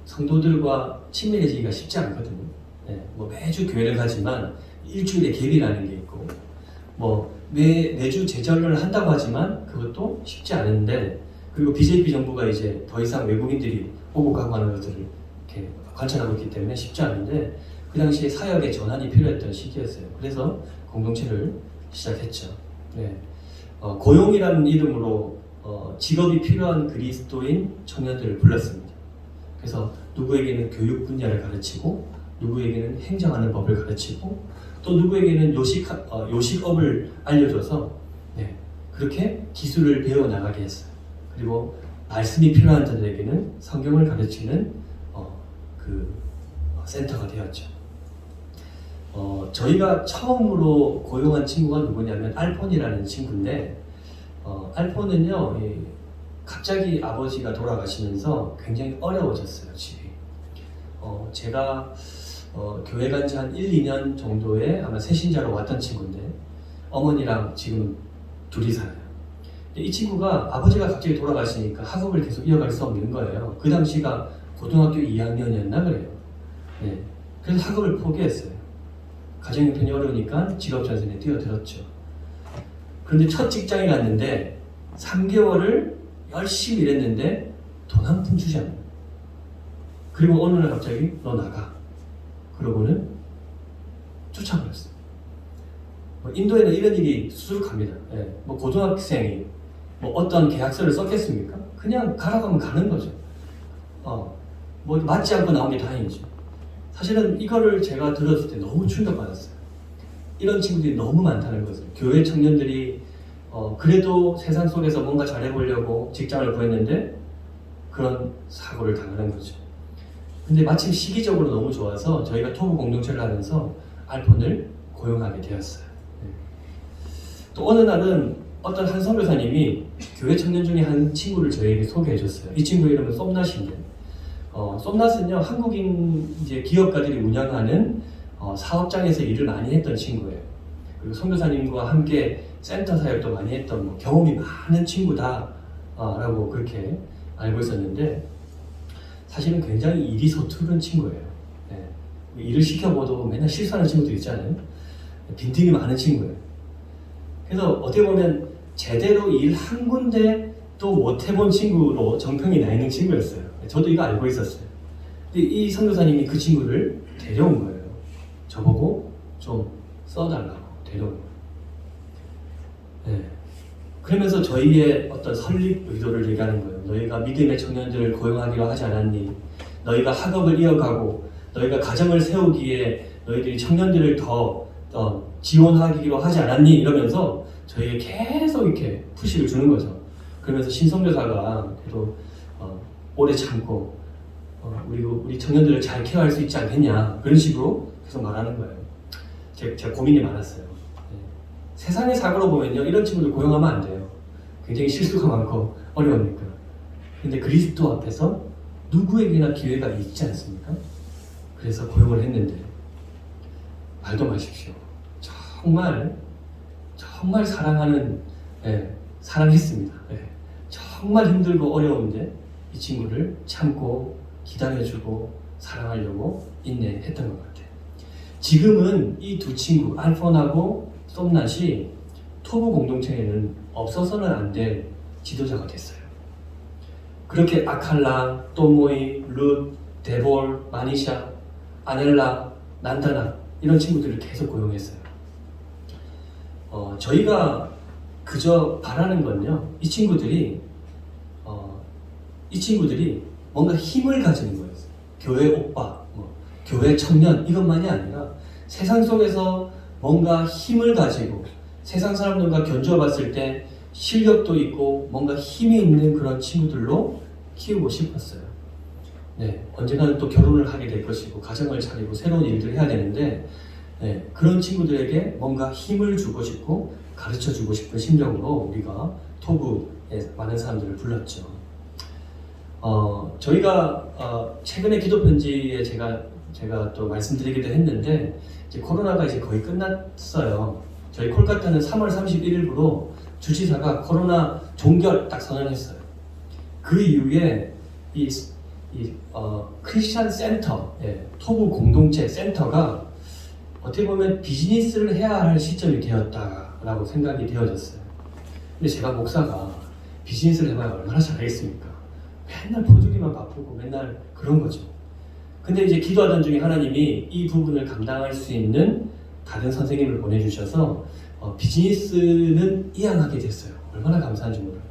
성도들과 친밀해지기가 쉽지 않거든요. 매주 교회를 가지만 일주일에 갭이라는 게 있고 매주 제절을 한다고 하지만 그것도 쉽지 않은데 그리고 BJP 정부가 이제 더 이상 외국인들이 오고 가고 하는 것들을 이렇게 관찰하고 있기 때문에 쉽지 않은데 그 당시에 사역의 전환이 필요했던 시기였어요. 그래서 공동체를 시작했죠. 고용이라는 이름으로 직업이 필요한 그리스도인 청년들을 불렀습니다. 그래서 누구에게는 교육 분야를 가르치고 누구에게는 행정하는 법을 가르치고 또 누구에게는 요식업을 알려줘서 그렇게 기술을 배워나가게 했어요. 그리고 말씀이 필요한 자들에게는 성경을 가르치는 그 센터가 되었죠. 저희가 처음으로 고용한 친구가 누구냐면 알폰이라는 친구인데 알폰은요 갑자기 아버지가 돌아가시면서 굉장히 어려워졌어요. 집이. 제가 교회 간 지 한 1, 2년 정도에 아마 새신자로 왔던 친구인데 어머니랑 지금 둘이 살아요. 이 친구가 아버지가 갑자기 돌아가시니까 학업을 계속 이어갈 수 없는 거예요. 그 당시가 고등학교 2학년이었나 그래요. 그래서 학업을 포기했어요. 가정 형편이 어려우니까 직업전선에 뛰어들었죠. 그런데 첫 직장에 갔는데 3개월을 열심히 일했는데 돈 한 푼 주지 않아요. 그리고 어느 날 갑자기 너 나가. 그러고는 쫓아버렸어요. 인도에는 이런 일이 수두룩합니다. 고등학생이 어떤 계약서를 썼겠습니까? 그냥 가라고 하면 가는 거죠. 맞지 않고 나온 게 다행이죠. 사실은 이거를 제가 들었을 때 너무 충격받았어요. 이런 친구들이 너무 많다는 것을. 교회 청년들이 그래도 세상 속에서 뭔가 잘해보려고 직장을 구했는데 그런 사고를 당하는 거죠. 근데 마침 시기적으로 너무 좋아서 저희가 토부 공동체를 하면서 알폰을 고용하게 되었어요. 또 어느 날은 어떤 한 선교사님이 교회 청년 중에 한 친구를 저에게 소개해 줬어요. 이 친구 이름은 쏨낫인데 쏨낫은요 한국인 이제 기업가들이 운영하는 사업장에서 일을 많이 했던 친구예요. 그리고 선교사님과 함께 센터 사역도 많이 했던 경험이 많은 친구다라고 그렇게 알고 있었는데 사실은 굉장히 일이 서투른 친구예요. 네. 일을 시켜봐도 맨날 실수하는 친구들 있잖아요. 빈틈이 많은 친구예요. 그래서 어떻게 보면 제대로 일 한 군데 또 못 해본 친구로 정평이 나 있는 친구였어요. 저도 이거 알고 있었어요. 근데 이 선교사님이 그 친구를 데려온 거예요. 저보고 좀 써달라고 데려온 거예요. 네. 그러면서 저희의 어떤 설립 의도를 얘기하는 거예요. 너희가 믿음의 청년들을 고용하기로 하지 않았니? 너희가 학업을 이어가고 너희가 가정을 세우기에 너희들이 청년들을 더 지원하기로 하지 않았니? 이러면서 저희에게 계속 이렇게 푸시를 주는 거죠. 그러면서 신선교사가 그래도 오래 참고 우리 청년들을 잘 케어할 수 있지 않겠냐 그런 식으로 계속 말하는 거예요. 제가 고민이 많았어요. 네. 세상의 사고로 보면요 이런 친구들 고용하면 안 돼요. 굉장히 실수가 많고 어려우니까. 근데 그리스도 앞에서 누구에게나 기회가 있지 않습니까? 그래서 고용을 했는데 말도 마십시오. 정말 사랑하는 사랑했습니다. 정말 힘들고 어려운데 이 친구를 참고 기다려주고 사랑하려고 인내했던 것 같아요. 지금은 이 두 친구 알폰하고 쏨낫이 토부 공동체에는 없어서는 안 될 지도자가 됐어요. 그렇게 아칼라, 또모이, 룻, 데볼, 마니샤, 아넬라, 난다나 이런 친구들을 계속 고용했어요. 저희가 그저 바라는 건요 이 친구들이 뭔가 힘을 가지는 거예요. 교회 오빠, 교회 청년 이것만이 아니라 세상 속에서 뭔가 힘을 가지고 세상 사람들과 견주어 봤을 때 실력도 있고 뭔가 힘이 있는 그런 친구들로 키우고 싶었어요. 네, 언젠가는 또 결혼을 하게 될 것이고 가정을 차리고 새로운 일들을 해야 되는데 그런 친구들에게 뭔가 힘을 주고 싶고 가르쳐 주고 싶은 심정으로 우리가 토부에 많은 사람들을 불렀죠. 저희가 최근에 기도 편지에 제가 또 말씀드리기도 했는데 이제 코로나가 이제 거의 끝났어요. 저희 콜카타는 3월 31일부로 주지사가 코로나 종결 딱 선언했어요. 그 이후에 크리스찬 센터, 토부 공동체 센터가 어떻게 보면 비즈니스를 해야 할 시점이 되었다라고 생각이 되어졌어요. 근데 제가 목사가 비즈니스를 해봐야 얼마나 잘하겠습니까? 맨날 퍼주기만 바쁘고 맨날 그런 거죠. 근데 이제 기도하던 중에 하나님이 이 부분을 감당할 수 있는 다른 선생님을 보내주셔서 비즈니스는 이양하게 됐어요. 얼마나 감사한지 몰라요.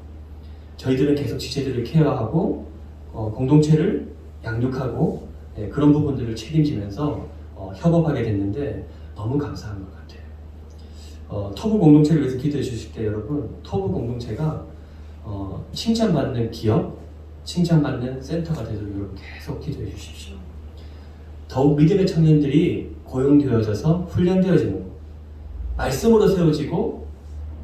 저희들은 계속 지체들을 케어하고 공동체를 양육하고 그런 부분들을 책임지면서 협업하게 됐는데 너무 감사한 것 같아요. 토부 공동체를 위해서 기도해 주실 때 여러분 토부 공동체가 칭찬받는 기업, 칭찬받는 센터가 되도록 여러분 계속 기도해 주십시오. 더욱 믿음의 청년들이 고용되어져서 훈련되어지는 것, 말씀으로 세워지고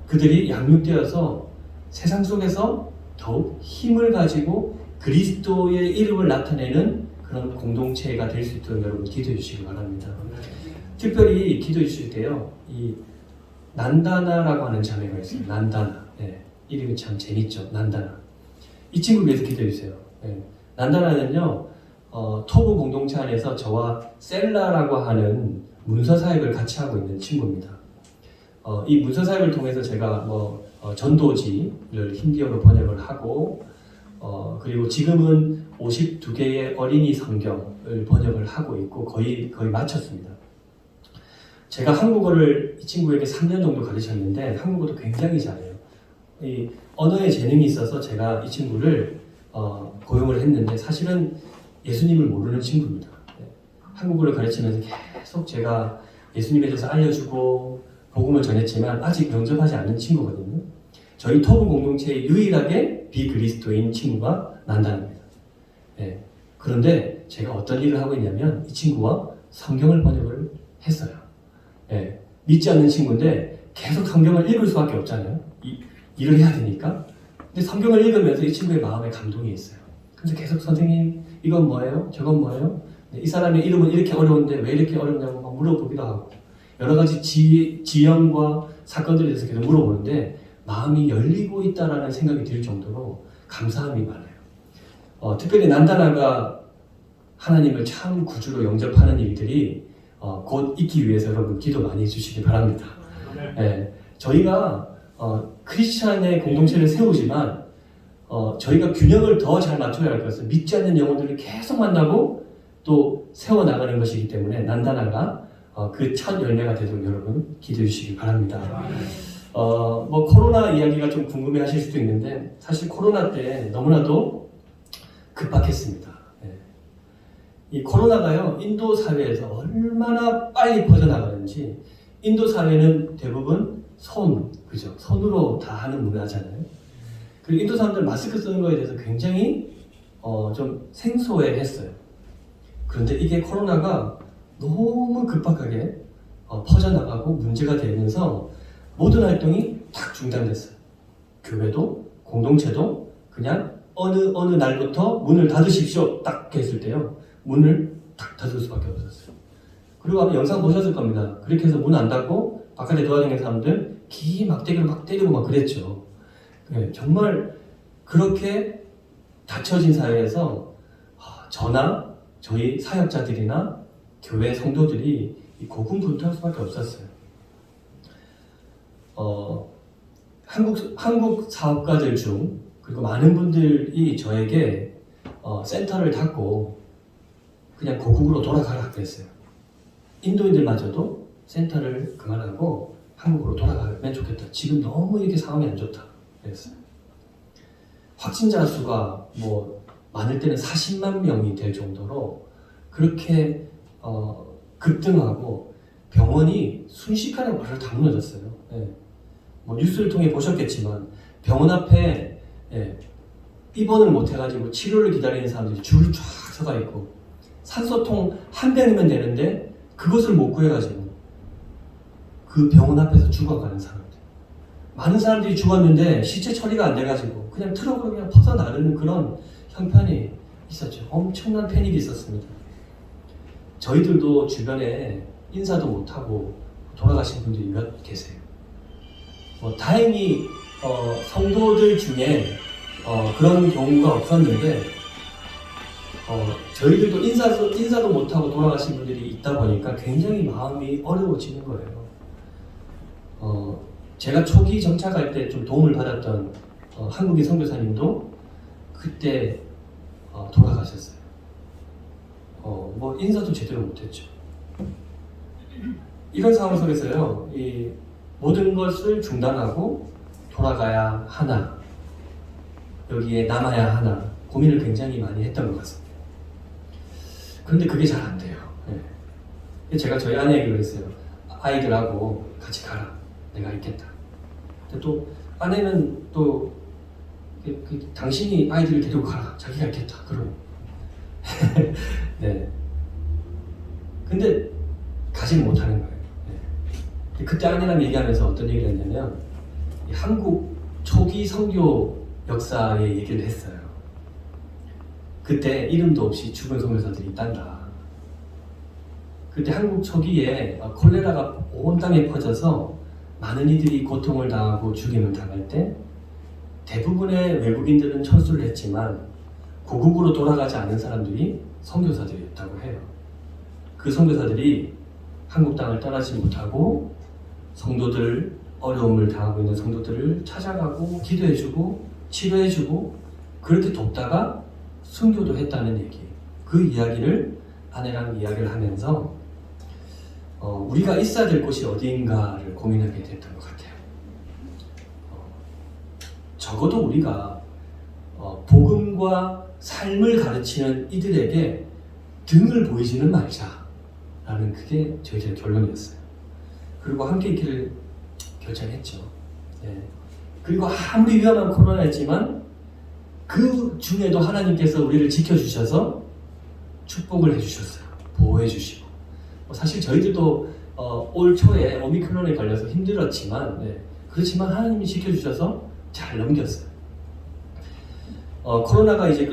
그들이 양육되어서 세상 속에서 더욱 힘을 가지고 그리스도의 이름을 나타내는 그런 공동체가 될 수 있도록 여러분 기도해 주시기 바랍니다. 특별히 기도해 주실 때요, 이 난다나라고 하는 자매가 있어요. 난다나. 이름이 참 재밌죠. 난다나. 이 친구 위해서 기도해 주세요. 난다나는요, 토부 공동체 안에서 저와 셀라라고 하는 문서 사역을 같이 하고 있는 친구입니다. 이 문서 사역을 통해서 제가 전도지를 힌디어로 번역을 하고 그리고 지금은 52개의 어린이 성경을 번역을 하고 있고 거의 마쳤습니다. 제가 한국어를 이 친구에게 3년 정도 가르쳤는데 한국어도 굉장히 잘해요. 이 언어에 재능이 있어서 제가 이 친구를 고용을 했는데 사실은 예수님을 모르는 친구입니다. 한국어를 가르치면서 계속 제가 예수님에 대해서 알려주고 복음을 전했지만 아직 영접하지 않는 친구거든요. 저희 토부 공동체에 유일하게 비그리스도인 친구가 난다입니다. 그런데 제가 어떤 일을 하고 있냐면 이 친구와 성경을 번역을 했어요. 믿지 않는 친구인데 계속 성경을 읽을 수밖에 없잖아요. 일을 해야 되니까. 근데 성경을 읽으면서 이 친구의 마음에 감동이 있어요. 그래서 계속 선생님 이건 뭐예요? 저건 뭐예요? 네, 이 사람의 이름은 이렇게 어려운데 왜 이렇게 어렵냐고 막 물어보기도 하고 여러 가지 지형과 사건들에 대해서 계속 물어보는데 마음이 열리고 있다라는 생각이 들 정도로 감사함이 많아요. 특별히 난다나가 하나님을 참 구주로 영접하는 일들이 곧 있기 위해서 여러분 기도 많이 해주시기 바랍니다. 네, 저희가 크리스찬의 공동체를 세우지만 저희가 균형을 더 잘 맞춰야 할 것은 믿지 않는 영혼들을 계속 만나고 또 세워나가는 것이기 때문에 난다나가 그 첫 열매가 되도록 여러분 기도해 주시기 바랍니다. 뭐 코로나 이야기가 좀 궁금해 하실 수도 있는데 사실 코로나 때 너무나도 급박했습니다. 네. 이 코로나가요 인도 사회에서 얼마나 빨리 퍼져나가는지 인도 사회는 대부분 그죠? 손으로 다 하는 문화잖아요. 그리고 인도 사람들 마스크 쓰는 거에 대해서 굉장히 좀 생소해했어요. 그런데 이게 코로나가 너무 급박하게 퍼져나가고 문제가 되면서 모든 활동이 딱 중단됐어요. 교회도 공동체도 그냥 어느 날부터 문을 닫으십시오 딱 했을 때요 문을 딱 닫을 수밖에 없었어요. 그리고 아마 영상 보셨을 겁니다. 그렇게 해서 문 안 닫고 바깥에 돌아다니는 사람들 기 막대기로 막 때리고 막 그랬죠. 네, 정말 그렇게 닫혀진 사회에서 저나 저희 사역자들이나 교회 성도들이 고군분투할 수밖에 없었어요. 한국 사업가들 중 그리고 많은 분들이 저에게 센터를 닫고 그냥 고국으로 돌아가라 그랬어요. 인도인들마저도 센터를 그만하고 한국으로 돌아가면 좋겠다. 지금 너무 이렇게 상황이 안 좋다 그랬어요. 확진자 수가 뭐 많을 때는 40만 명이 될 정도로 그렇게 급등하고 병원이 순식간에 와르르 다 무너졌어요. 네. 뭐 뉴스를 통해 보셨겠지만 병원 앞에 입원을 못 해가지고 치료를 기다리는 사람들이 줄을 쫙 서가 있고 산소통 한 병이면 되는데 그것을 못 구해가지고 그 병원 앞에서 죽어가는 사람들. 많은 사람들이 죽었는데 시체 처리가 안 돼가지고 그냥 트럭으로 그냥 퍼져 나르는 그런 형편이 있었죠. 엄청난 패닉이 있었습니다. 저희들도 주변에 인사도 못하고 돌아가신 분들이 몇 계세요. 다행히 성도들 중에 그런 경우가 없었는데 저희들도 인사도 못하고 돌아가신 분들이 있다 보니까 굉장히 마음이 어려워지는 거예요. 제가 초기 정착할 때 좀 도움을 받았던 한국인 선교사님도 그때 돌아가셨어요. 뭐 인사도 제대로 못했죠. 이런 상황 속에서요, 이 모든 것을 중단하고 돌아가야 하나, 여기에 남아야 하나 고민을 굉장히 많이 했던 것 같습니다. 그런데 그게 잘 안 돼요. 네. 제가 저희 아내에게 그랬어요. 아이들하고 같이 가라. 내가 있겠다. 근데 또 아내는 또 당신이 아이들을 데리고 가라. 자기가 있겠다. 그러고. 네. 근데 가지 못하는 거예요. 네. 그때 아내랑 얘기하면서 어떤 얘기를 했냐면 한국 초기 선교 역사의 얘기를 했어요. 그때 이름도 없이 죽은 선교사들이 있단다. 그때 한국 초기에 콜레라가 온 땅에 퍼져서 많은 이들이 고통을 당하고 죽임을 당할 때 대부분의 외국인들은 철수를 했지만 고국으로 돌아가지 않은 사람들이 선교사들이었다고 해요. 그 선교사들이 한국 땅을 떠나지 못하고 성도들, 어려움을 당하고 있는 성도들을 찾아가고 기도해주고 치료해주고 그렇게 돕다가 순교도 했다는 얘기. 그 이야기를 아내랑 이야기를 하면서 우리가 있어야 될 곳이 어디인가를 고민하게 됐던 것 같아요. 적어도 우리가 복음과 삶을 가르치는 이들에게 등을 보이지는 말자라는 그게 저희들의 결론이었어요. 그리고 함께 있기를 결정했죠. 네. 그리고 아무리 위험한 코로나였지만 그 중에도 하나님께서 우리를 지켜주셔서 축복을 해주셨어요. 보호해주시고. 사실 저희들도 올 초에 오미크론에 걸려서 힘들었지만 그렇지만 하나님이 지켜주셔서 잘 넘겼어요. 코로나가 이제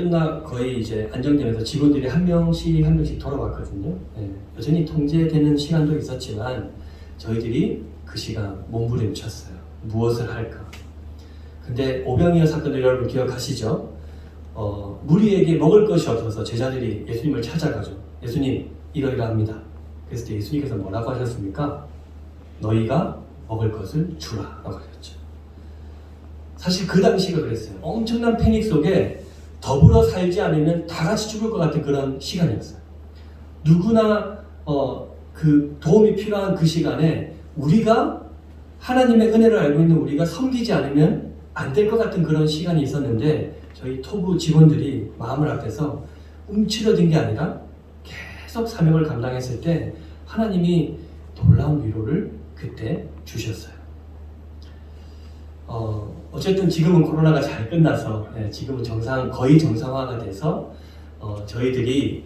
거의 이제 안정되면서 직원들이 한 명씩 돌아왔거든요. 예, 여전히 통제되는 시간도 있었지만 저희들이 그 시간 몸부림쳤어요. 무엇을 할까? 근데 오병이어 사건을 여러분 기억하시죠? 무리에게 먹을 것이 없어서 제자들이 예수님을 찾아가죠. 예수님, 이러이러합니다. 그랬을 때 예수님께서 뭐라고 하셨습니까? 너희가 먹을 것을 주라 라고 하셨죠. 사실 그 당시가 그랬어요. 엄청난 패닉 속에 더불어 살지 않으면 다 같이 죽을 것 같은 그런 시간이었어요. 누구나 그 도움이 필요한 그 시간에 우리가 하나님의 은혜를 알고 있는 우리가 섬기지 않으면 안 될 것 같은 그런 시간이 있었는데 저희 토부 직원들이 마음을 앞에서 움츠러든 게 아니라 계속 사명을 감당했을 때 하나님이 놀라운 위로를 그때 주셨어요. 어쨌든 지금은 코로나가 잘 끝나서 지금은 거의 정상화가 돼서 저희들이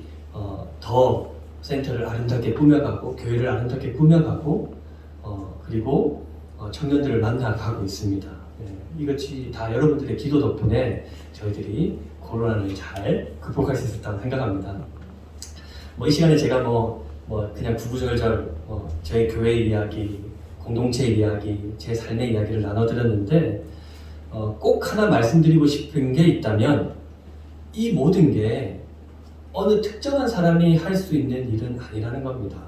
더 센터를 아름답게 꾸며가고 교회를 아름답게 꾸며가고 그리고 청년들을 만나가고 있습니다. 이것이 다 여러분들의 기도 덕분에 저희들이 코로나를 잘 극복할 수 있었다고 생각합니다. 이 시간에 제가 그냥 구구절절 저희 교회 이야기, 공동체 이야기, 제 삶의 이야기를 나눠드렸는데 꼭 하나 말씀드리고 싶은 게 있다면 이 모든 게 어느 특정한 사람이 할 수 있는 일은 아니라는 겁니다.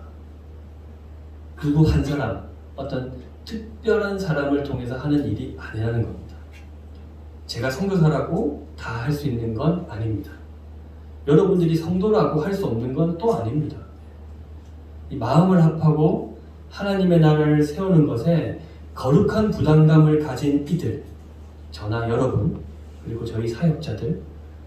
누구 한 사람, 어떤 특별한 사람을 통해서 하는 일이 아니라는 겁니다. 제가 선교사라고 다 할 수 있는 건 아닙니다. 여러분들이 성도라고 할 수 없는 건 또 아닙니다. 이 마음을 합하고 하나님의 나라를 세우는 것에 거룩한 부담감을 가진 이들, 저나 여러분, 그리고 저희 사역자들,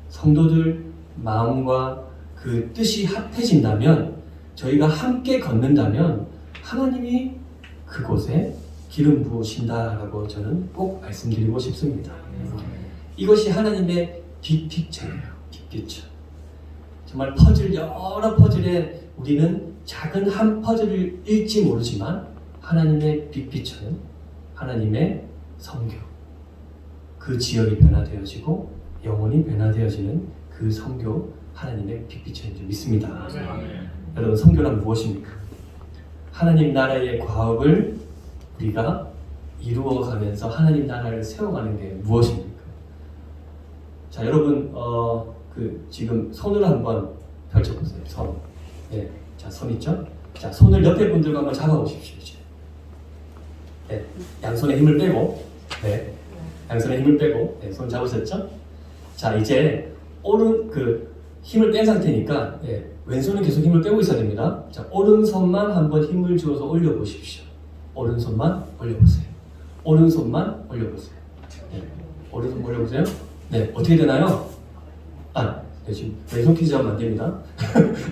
성도들 마음과 그 뜻이 합해진다면, 저희가 함께 걷는다면 하나님이 그곳에 기름 부으신다라고 저는 꼭 말씀드리고 싶습니다. 이것이 하나님의 빅픽처예요. 빅픽처. 정말 여러 퍼즐에 우리는 작은 한 퍼즐을 읽지 모르지만 하나님의 빅픽처는 하나님의 성교, 그 지역이 변화되어지고 영혼이 변화되어지는 그 성교, 하나님의 빅픽처인 줄 믿습니다. 여러분, 성교란 무엇입니까? 하나님 나라의 과업을 우리가 이루어가면서 하나님 나라를 세워가는 게 무엇입니까? 자, 여러분, 지금 손을 한번 펼쳐보세요. 손. 네. 자, 손 있죠? 자, 손을 옆에 분들과 한번 잡아보십시오. 이제. 네. 양손에 힘을 빼고, 네. 양손에 힘을 빼고, 네. 손 잡으셨죠? 자, 이제 힘을 뺀 상태니까, 네. 왼손은 계속 힘을 빼고 있어야 됩니다. 자, 오른손만 한번 힘을 주어서 올려보십시오. 오른손만 올려보세요. 오른손만 올려보세요. 네. 오른손 올려보세요. 네. 어떻게 되나요? 네, 지금 왼손 퀴즈 하면 안 됩니다.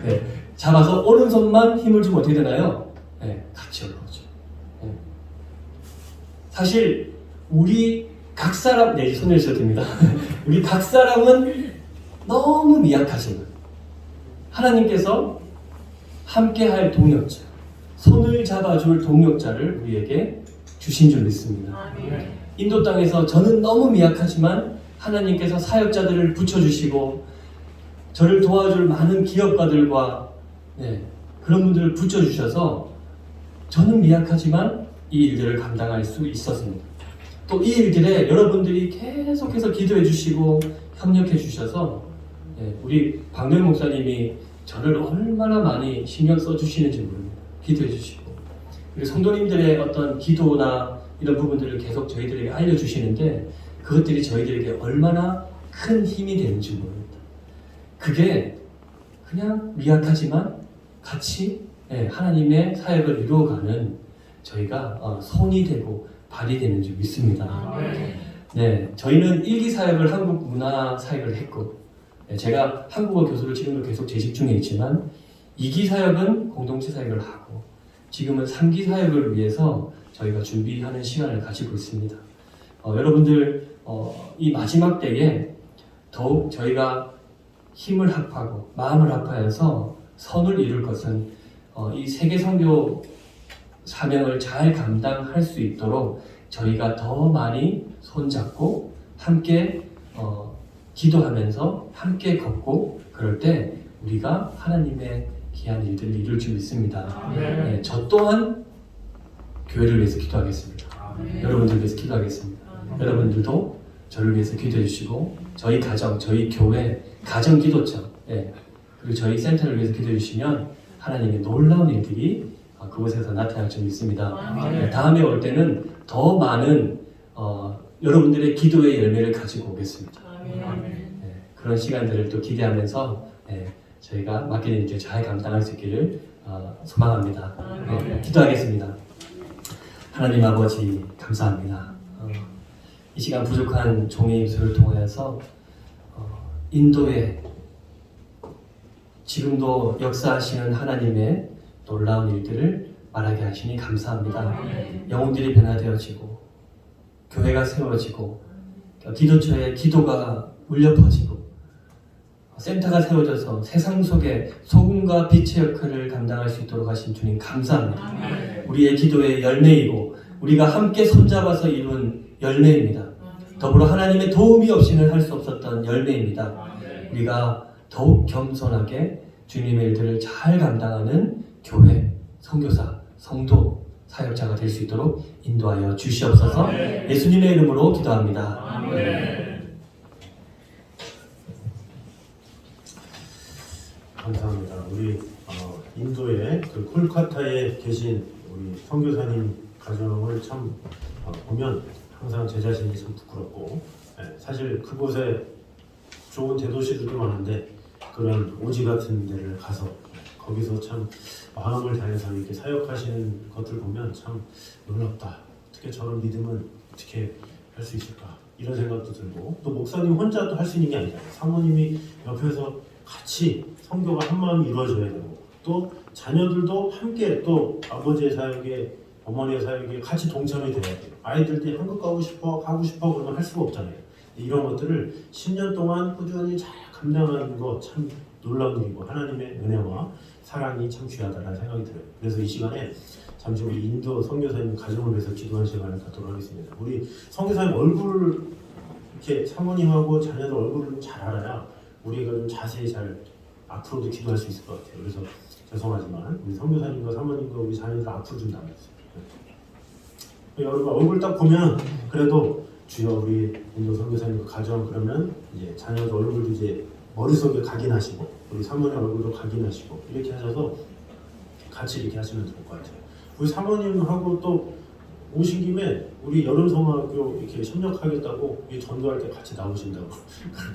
네. 잡아서 오른손만 힘을 주면 어떻게 되나요? 네. 같이 올라오죠. 네. 사실, 우리 각 사람, 네, 손 내주셔도 됩니다. 우리 각 사람은 너무 미약하지만, 하나님께서 함께할 동역자, 손을 잡아줄 동역자를 우리에게 주신 줄 믿습니다. 인도 땅에서 저는 너무 미약하지만 하나님께서 사역자들을 붙여주시고 저를 도와줄 많은 기업가들과 그런 분들을 붙여주셔서 저는 미약하지만 이 일들을 감당할 수 있었습니다. 또 이 일들에 여러분들이 계속해서 기도해 주시고 협력해 주셔서 우리 박명 목사님이 저를 얼마나 많이 신경 써주시는지 모릅니다. 기도해 주시고 그리고 성도님들의 어떤 기도나 이런 부분들을 계속 저희들에게 알려주시는데 그것들이 저희들에게 얼마나 큰 힘이 되는지 모릅니다. 그게 그냥 미약하지만 같이 하나님의 사역을 이루어가는 저희가 손이 되고 발이 되는 줄 믿습니다. 네, 저희는 일기 사역을 한국 문화 사역을 했고 제가 한국어 교수를 지금도 계속 재직 중에 있지만 2기 사역은 공동체 사역을 하고 지금은 3기 사역을 위해서 저희가 준비하는 시간을 가지고 있습니다. 여러분들 이 마지막 때에 더욱 저희가 힘을 합하고 마음을 합하여서 선을 이룰 것은 이 세계 선교 사명을 잘 감당할 수 있도록 저희가 더 많이 손잡고 함께 기도하면서 함께 걷고 그럴 때 우리가 하나님의 귀한 일들을 이룰 줄 믿습니다. 네, 저 또한 교회를 위해서 기도하겠습니다. 여러분들 위해서 기도하겠습니다. 여러분들도 저를 위해서 기도해 주시고 저희 가정, 저희 교회, 가정 기도처 그리고 저희 센터를 위해서 기도해 주시면 하나님의 놀라운 일들이 그곳에서 나타날 줄 믿습니다. 다음에 올 때는 더 많은 여러분들의 기도의 열매를 가지고 오겠습니다. 그런 시간들을 또 기대하면서 저희가 맡기는 일을 잘 감당할 수 있기를 소망합니다. 기도하겠습니다. 하나님 아버지 감사합니다. 이 시간 부족한 종의 입술을 통하여서 인도에 지금도 역사하시는 하나님의 놀라운 일들을 말하게 하시니 감사합니다. 영혼들이 변화되어지고 교회가 세워지고 기도처에 기도가 울려 퍼지고 센터가 세워져서 세상 속에 소금과 빛의 역할을 감당할 수 있도록 하신 주님 감사합니다. 우리의 기도의 열매이고 우리가 함께 손잡아서 이룬 열매입니다. 더불어 하나님의 도움이 없이는 할 수 없었던 열매입니다. 우리가 더욱 겸손하게 주님의 일들을 잘 감당하는 교회, 선교사, 성도, 사역자가 될 수 있도록 인도하여 주시옵소서. 예수님의 이름으로 기도합니다.
감사합니다. 우리 인도의 그 콜카타에 계신 우리 선교사님 가정을 참 보면 항상 제 자신이 참 부끄럽고 사실 그곳에 좋은 대도시들도 많은데 그런 오지 같은 데를 가서 거기서 참 마음을 다해서 이렇게 사역하시는 것들 보면 참 놀랍다. 어떻게 저런 믿음은 어떻게 할 수 있을까? 이런 생각도 들고 또 목사님 혼자도 할 수 있는 게 아니잖아요. 사모님이 옆에서 같이 선교가 한 마음이 이루어져야 되고 또 자녀들도 함께 또 아버지의 사역에 어머니의 사역에 같이 동참이 돼야 돼요. 아이들도 한국 가고 싶어 그러면 할 수가 없잖아요. 이런 것들을 10년 동안 꾸준히 잘 감당하는 거 참 놀라운 일이고 하나님의 은혜와 사랑이 참 귀하다는 생각이 들어요. 그래서 이 시간에 잠시 우리 인도 선교사님 가정을 위해서 기도하는 시간을 갖도록 하겠습니다. 우리 선교사님 얼굴 이렇게 사모님하고 자녀들 얼굴을 잘 알아야 우리가 좀 자세히 잘 앞으로도 기도할 수 있을 것 같아요. 그래서 죄송하지만 우리 선교사님과 사모님과 우리 자녀들 앞으로 좀 나눠주세요. 여러분 얼굴 딱 보면 그래도 주여 우리 인도 선교사님 가정 그러면 이제 자녀들 얼굴도 이제 머릿속에 각인하시고 우리 사모님 얼굴도 각인하시고 이렇게 하셔서 같이 이렇게 하시면 좋을 것 같아요. 우리 사모님하고 또 오신 김에 우리 여름성화학교 이렇게 협력하겠다고 전도할 때 같이 나오신다고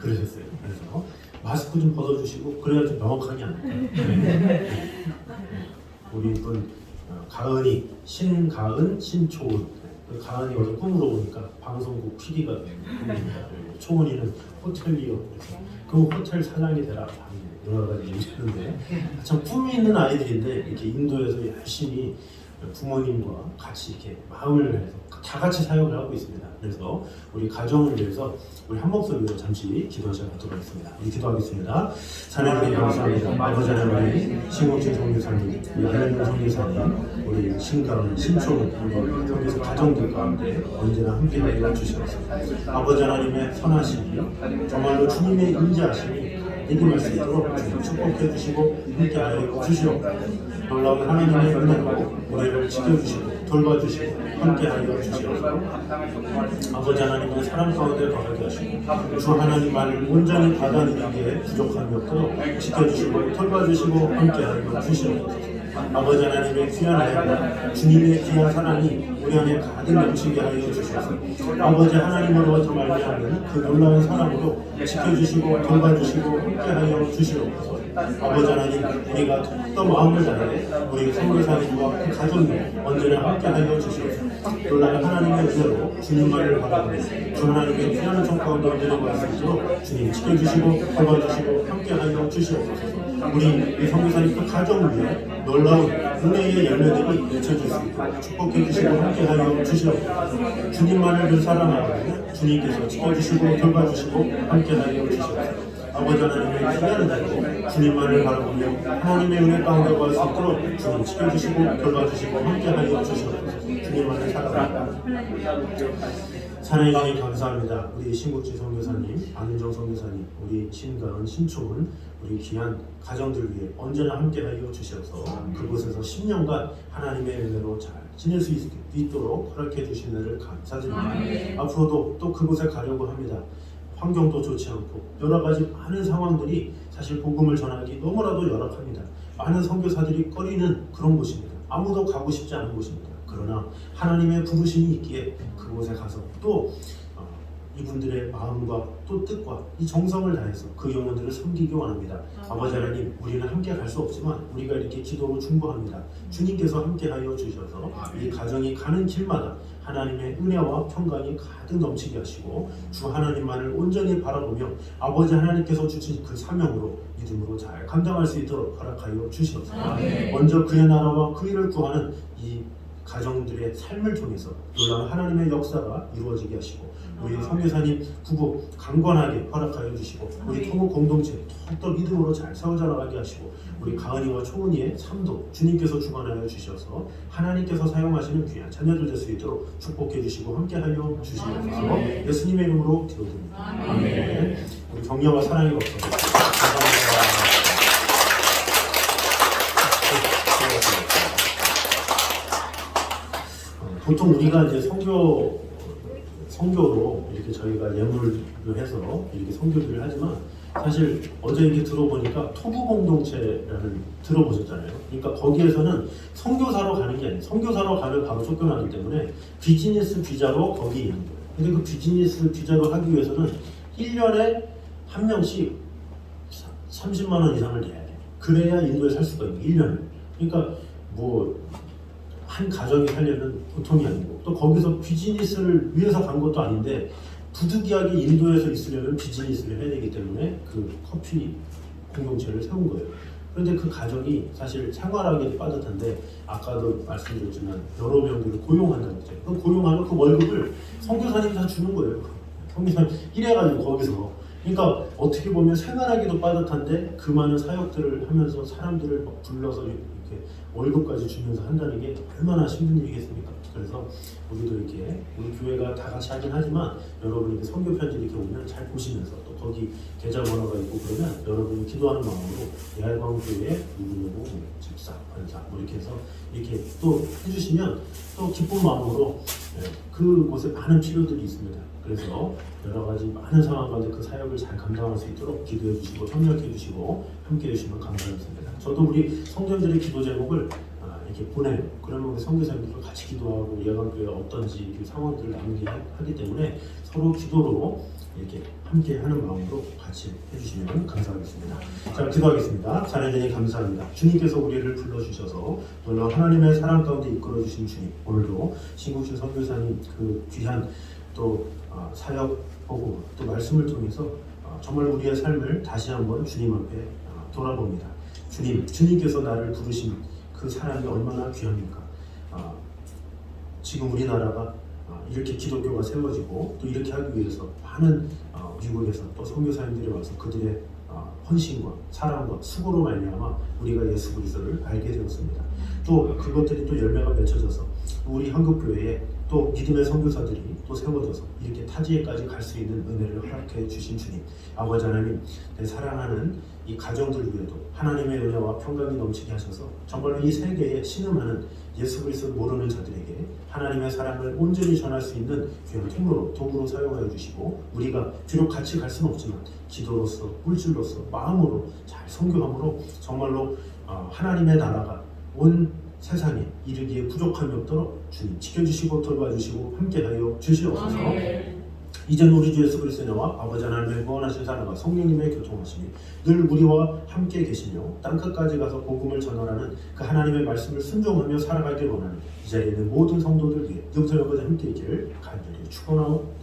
그러셨어요. 그래서 마스크 좀 벗어주시고 그래야 좀 명확하게 안 돼요. 우리 분 가은이 신가은 신초은 가은이 어제 꿈으로 보니까 방송국 PD가 꿈입니다. 초은이는 호텔리어 그 호텔 사장이 되라 여러 가지 얘기했는데 참 꿈이 있는 아이들인데 이렇게 인도에서 열심히 부모님과 같이 이렇게 마음을 내서 다 같이 사역을 하고 있습니다. 그래서 우리 가정을 위해서 우리 한 목소리로 잠시 기도하셔 보도록 하겠습니다. 우리 기도하겠습니다. 하나님 감사합니다. 아버지 하나님 신공진 성교사님, 우리 안현동 성교사님, 우리 신가은, 신초은 우리 성교사 가정들 가운데 언제나 함께 하여 주시옵소서. 아버지 하나님의 선하심이 정말로 주님의 인자하심이 믿음할 수 있도록 주님 축복해 주시고 함께 하여 주시옵소서. 놀라운 하나님의 은혜로 우리를 지켜주시고 돌봐주시고 함께하여 주시옵소서. 아버지 하나님의 사랑 가운데 거하게 하시고 주 하나님만을 온전히 받아들이기에 부족함이 없도록 지켜주시고 돌봐주시고 함께하여 주시옵소서. 아버지 하나님의 귀한 은혜와 주님의 귀한 사랑이 우리 안에 가득 넘치게 하여 주시옵소서. 아버지 하나님으로부터 말미암은 그 놀라운 사랑으로 지켜주시고 돌봐주시고 함께하여 주시옵소서. 아버지 하나님 우리가 더욱더 마음을 다해 우리 선교사님과 그 가족들 언제나 함께하여 주시옵소서. 놀라운 하나님의 은혜로 주님만을 바라보며 주 하나님의 귀한 종 가운데 언제나 갈 수 있도록 주님 지켜주시고 돌봐주시고 함께하여 주시옵소서. 우리 선교사님 그 가정을 위해 놀라운 은혜의 열매들이 맺혀질 수 있도록 축복해 주시고 함께하여 주시옵소서. 주님만을 늘 사랑하고 주님께서 지켜주시고 돌봐주시고 함께하여 주시옵소서. 아버지 하나님의 귀한 은혜로 주님만을 바라보며 하나님의 은혜 가운데 갈 수 있도록 주님 지켜주시고 돌봐주시고 함께하여 주시옵소서. 주님만을 사랑합니다. 하나님 감사합니다. 우리 신국진 선교사님, 안윤정 선교사님, 우리 신가은, 신초은, 우리 귀한 가정들 위해 언제나 함께하여 주셔서 그곳에서 10년간 하나님의 은혜로 잘 지낼 수 있도록 허락해 주신 은혜를 감사드립니다. 앞으로도 또 그곳에 가려고 합니다. 환경도 좋지 않고 여러 가지 많은 상황들이 사실 복음을 전하기 너무나도 열악합니다. 많은 선교사들이 꺼리는 그런 곳입니다. 아무도 가고 싶지 않은 곳입니다. 그러나 하나님의 부르심이 있기에 그곳에 가서 또 이분들의 마음과 또 뜻과 이 정성을 다해서 그 영혼들을 섬기기 원합니다. 아버지 하나님, 우리는 함께 갈 수 없지만 우리가 이렇게 기도로 중보합니다. 주님께서 함께하여 주셔서 이 가정이 가는 길마다 하나님의 은혜와 평강이 가득 넘치게 하시고 주 하나님만을 온전히 바라보며 아버지 하나님께서 주신 그 사명으로 믿음으로 잘 감당할 수 있도록 허락하여 주시옵소서. 먼저 그의 나라와 그 일을 구하는 이 가정들의 삶을 통해서 놀라운 하나님의 역사가 이루어지게 하시고 우리 선교사님 부부 강건하게 허락하여 주시고 우리 통합 공동체 더욱더 믿음으로 잘 세워져 나가게 하시고 우리 가은이와 초은이의 삶도 주님께서 주관하여 주셔서 하나님께서 사용하시는 귀한 자녀들 될 수 있도록 축복해 주시고 함께하여 주시옵소서. 예수님의 이름으로 기도드립니다. 아멘. 우리 격려와 사랑이 없어서 감사합니다. 보통 우리가 이제 선교로 이렇게 저희가 예물을 해서 이렇게 선교들을 하지만 사실 어제 이렇게 들어보니까 토부 공동체라는 들어보셨잖아요. 그러니까 거기에서는 선교사로 가는 게 아니에요. 선교사로 가면 바로 쫓겨나기 때문에 비즈니스 비자로 거기 있는 거예요. 근데 그 비즈니스 비자로 하기 위해서는 1년에 한 명씩 30만 원 이상을 내야 돼요. 그래야 인도에 살 수가 있는 1년을. 그러니까 뭐 한 가정이 살려면 보통이 아니고 또 거기서 비즈니스를 위해서 간 것도 아닌데 부득이하게 인도에서 있으려면 비즈니스를 해야 되기 때문에 그 커피 공동체를 세운 거예요. 그런데 그 가정이 사실 생활하기도 빠듯한데 아까도 말씀드렸지만 여러 명들을 고용한다고 했죠. 그 고용하면 그 월급을 선교사님이 다 주는 거예요. 선교사님 이래가지고 거기서 그러니까 어떻게 보면 생활하기도 빠듯한데 그 많은 사역들을 하면서 사람들을 막 불러서 이렇게 월급까지 주면서 한다는 게 얼마나 힘든 일이겠습니까? 그래서 우리도 이렇게 우리 교회가 다 같이 하긴 하지만 여러분이 선교 편지 이렇게 오면 잘 보시면서 또 거기 계좌 번호가 있고 그러면 여러분이 기도하는 마음으로 야외광교회 누구누구 집사 권사 뭐 이렇게 해서 이렇게 또 해주시면 또 기쁜 마음으로 그곳에 많은 필요들이 있습니다. 그래서 여러 가지 많은 상황 가운데 그 사역을 잘 감당할 수 있도록 기도해 주시고 협력해 주시고 함께 해주시면 감사하겠습니다. 저도 우리 성도님들의 기도 제목을 이렇게 보내요. 그러면 우리 선교사님들과 같이 기도하고 예방교회가 어떤지 그 상황들을 나누게 하기 때문에 서로 기도로 이렇게 함께 하는 마음으로 같이 해주시면 감사하겠습니다. 자, 기도하겠습니다. 자네들이 감사합니다. 주님께서 우리를 불러주셔서 놀라운 하나님의 사랑 가운데 이끌어주신 주님, 오늘도 신국신 선교사님 그 귀한 또 사역 보고 또 말씀을 통해서 정말 우리의 삶을 다시 한번 주님 앞에 돌아봅니다. 주님께서 나를 부르신 그 사랑이 얼마나 귀합니까? 지금 우리나라가 이렇게 기독교가 세워지고 또 이렇게 하기 위해서 많은 미국에서 또 선교사님들이 와서 그들의 헌신과 사랑과 수고로 말미암아 우리가 예수 그리스도를 알게 되었습니다. 또 그것들이 또 열매가 맺혀져서 우리 한국교회에 또 믿음의 선교사들이 또 세워져서 이렇게 타지에까지 갈 수 있는 은혜를 허락해 주신 주님, 아버지 하나님, 내 사랑하는 이 가정들 위에도 하나님의 은혜와 평강이 넘치게 하셔서 정말로 이 세계에 신음하는 예수 그리스도를 모르는 자들에게 하나님의 사랑을 온전히 전할 수 있는 귀한 통로로 도구로 사용하여 주시고 우리가 비록 같이 갈 수는 없지만 기도로서 물질로서 마음으로 잘 선교함으로 정말로 하나님의 나라가 온 세상에 이르기에 부족함이 없도록 주님 지켜주시고 돌봐주시고 함께하여 주시옵소서. 이제는 우리 주 예수 그리스도의 은혜와 아버지 하나님의 무한하신 사랑과 성령님의 교통하심이 늘 우리와 함께 계시며 땅끝까지 가서 복음을 전하라는 그 하나님의 말씀을 순종하며 살아가길 원하는 이 자리에 있는 모든 성도들 위해 영생의 아버지 함께 있기를 간절히 축원하옵나이다.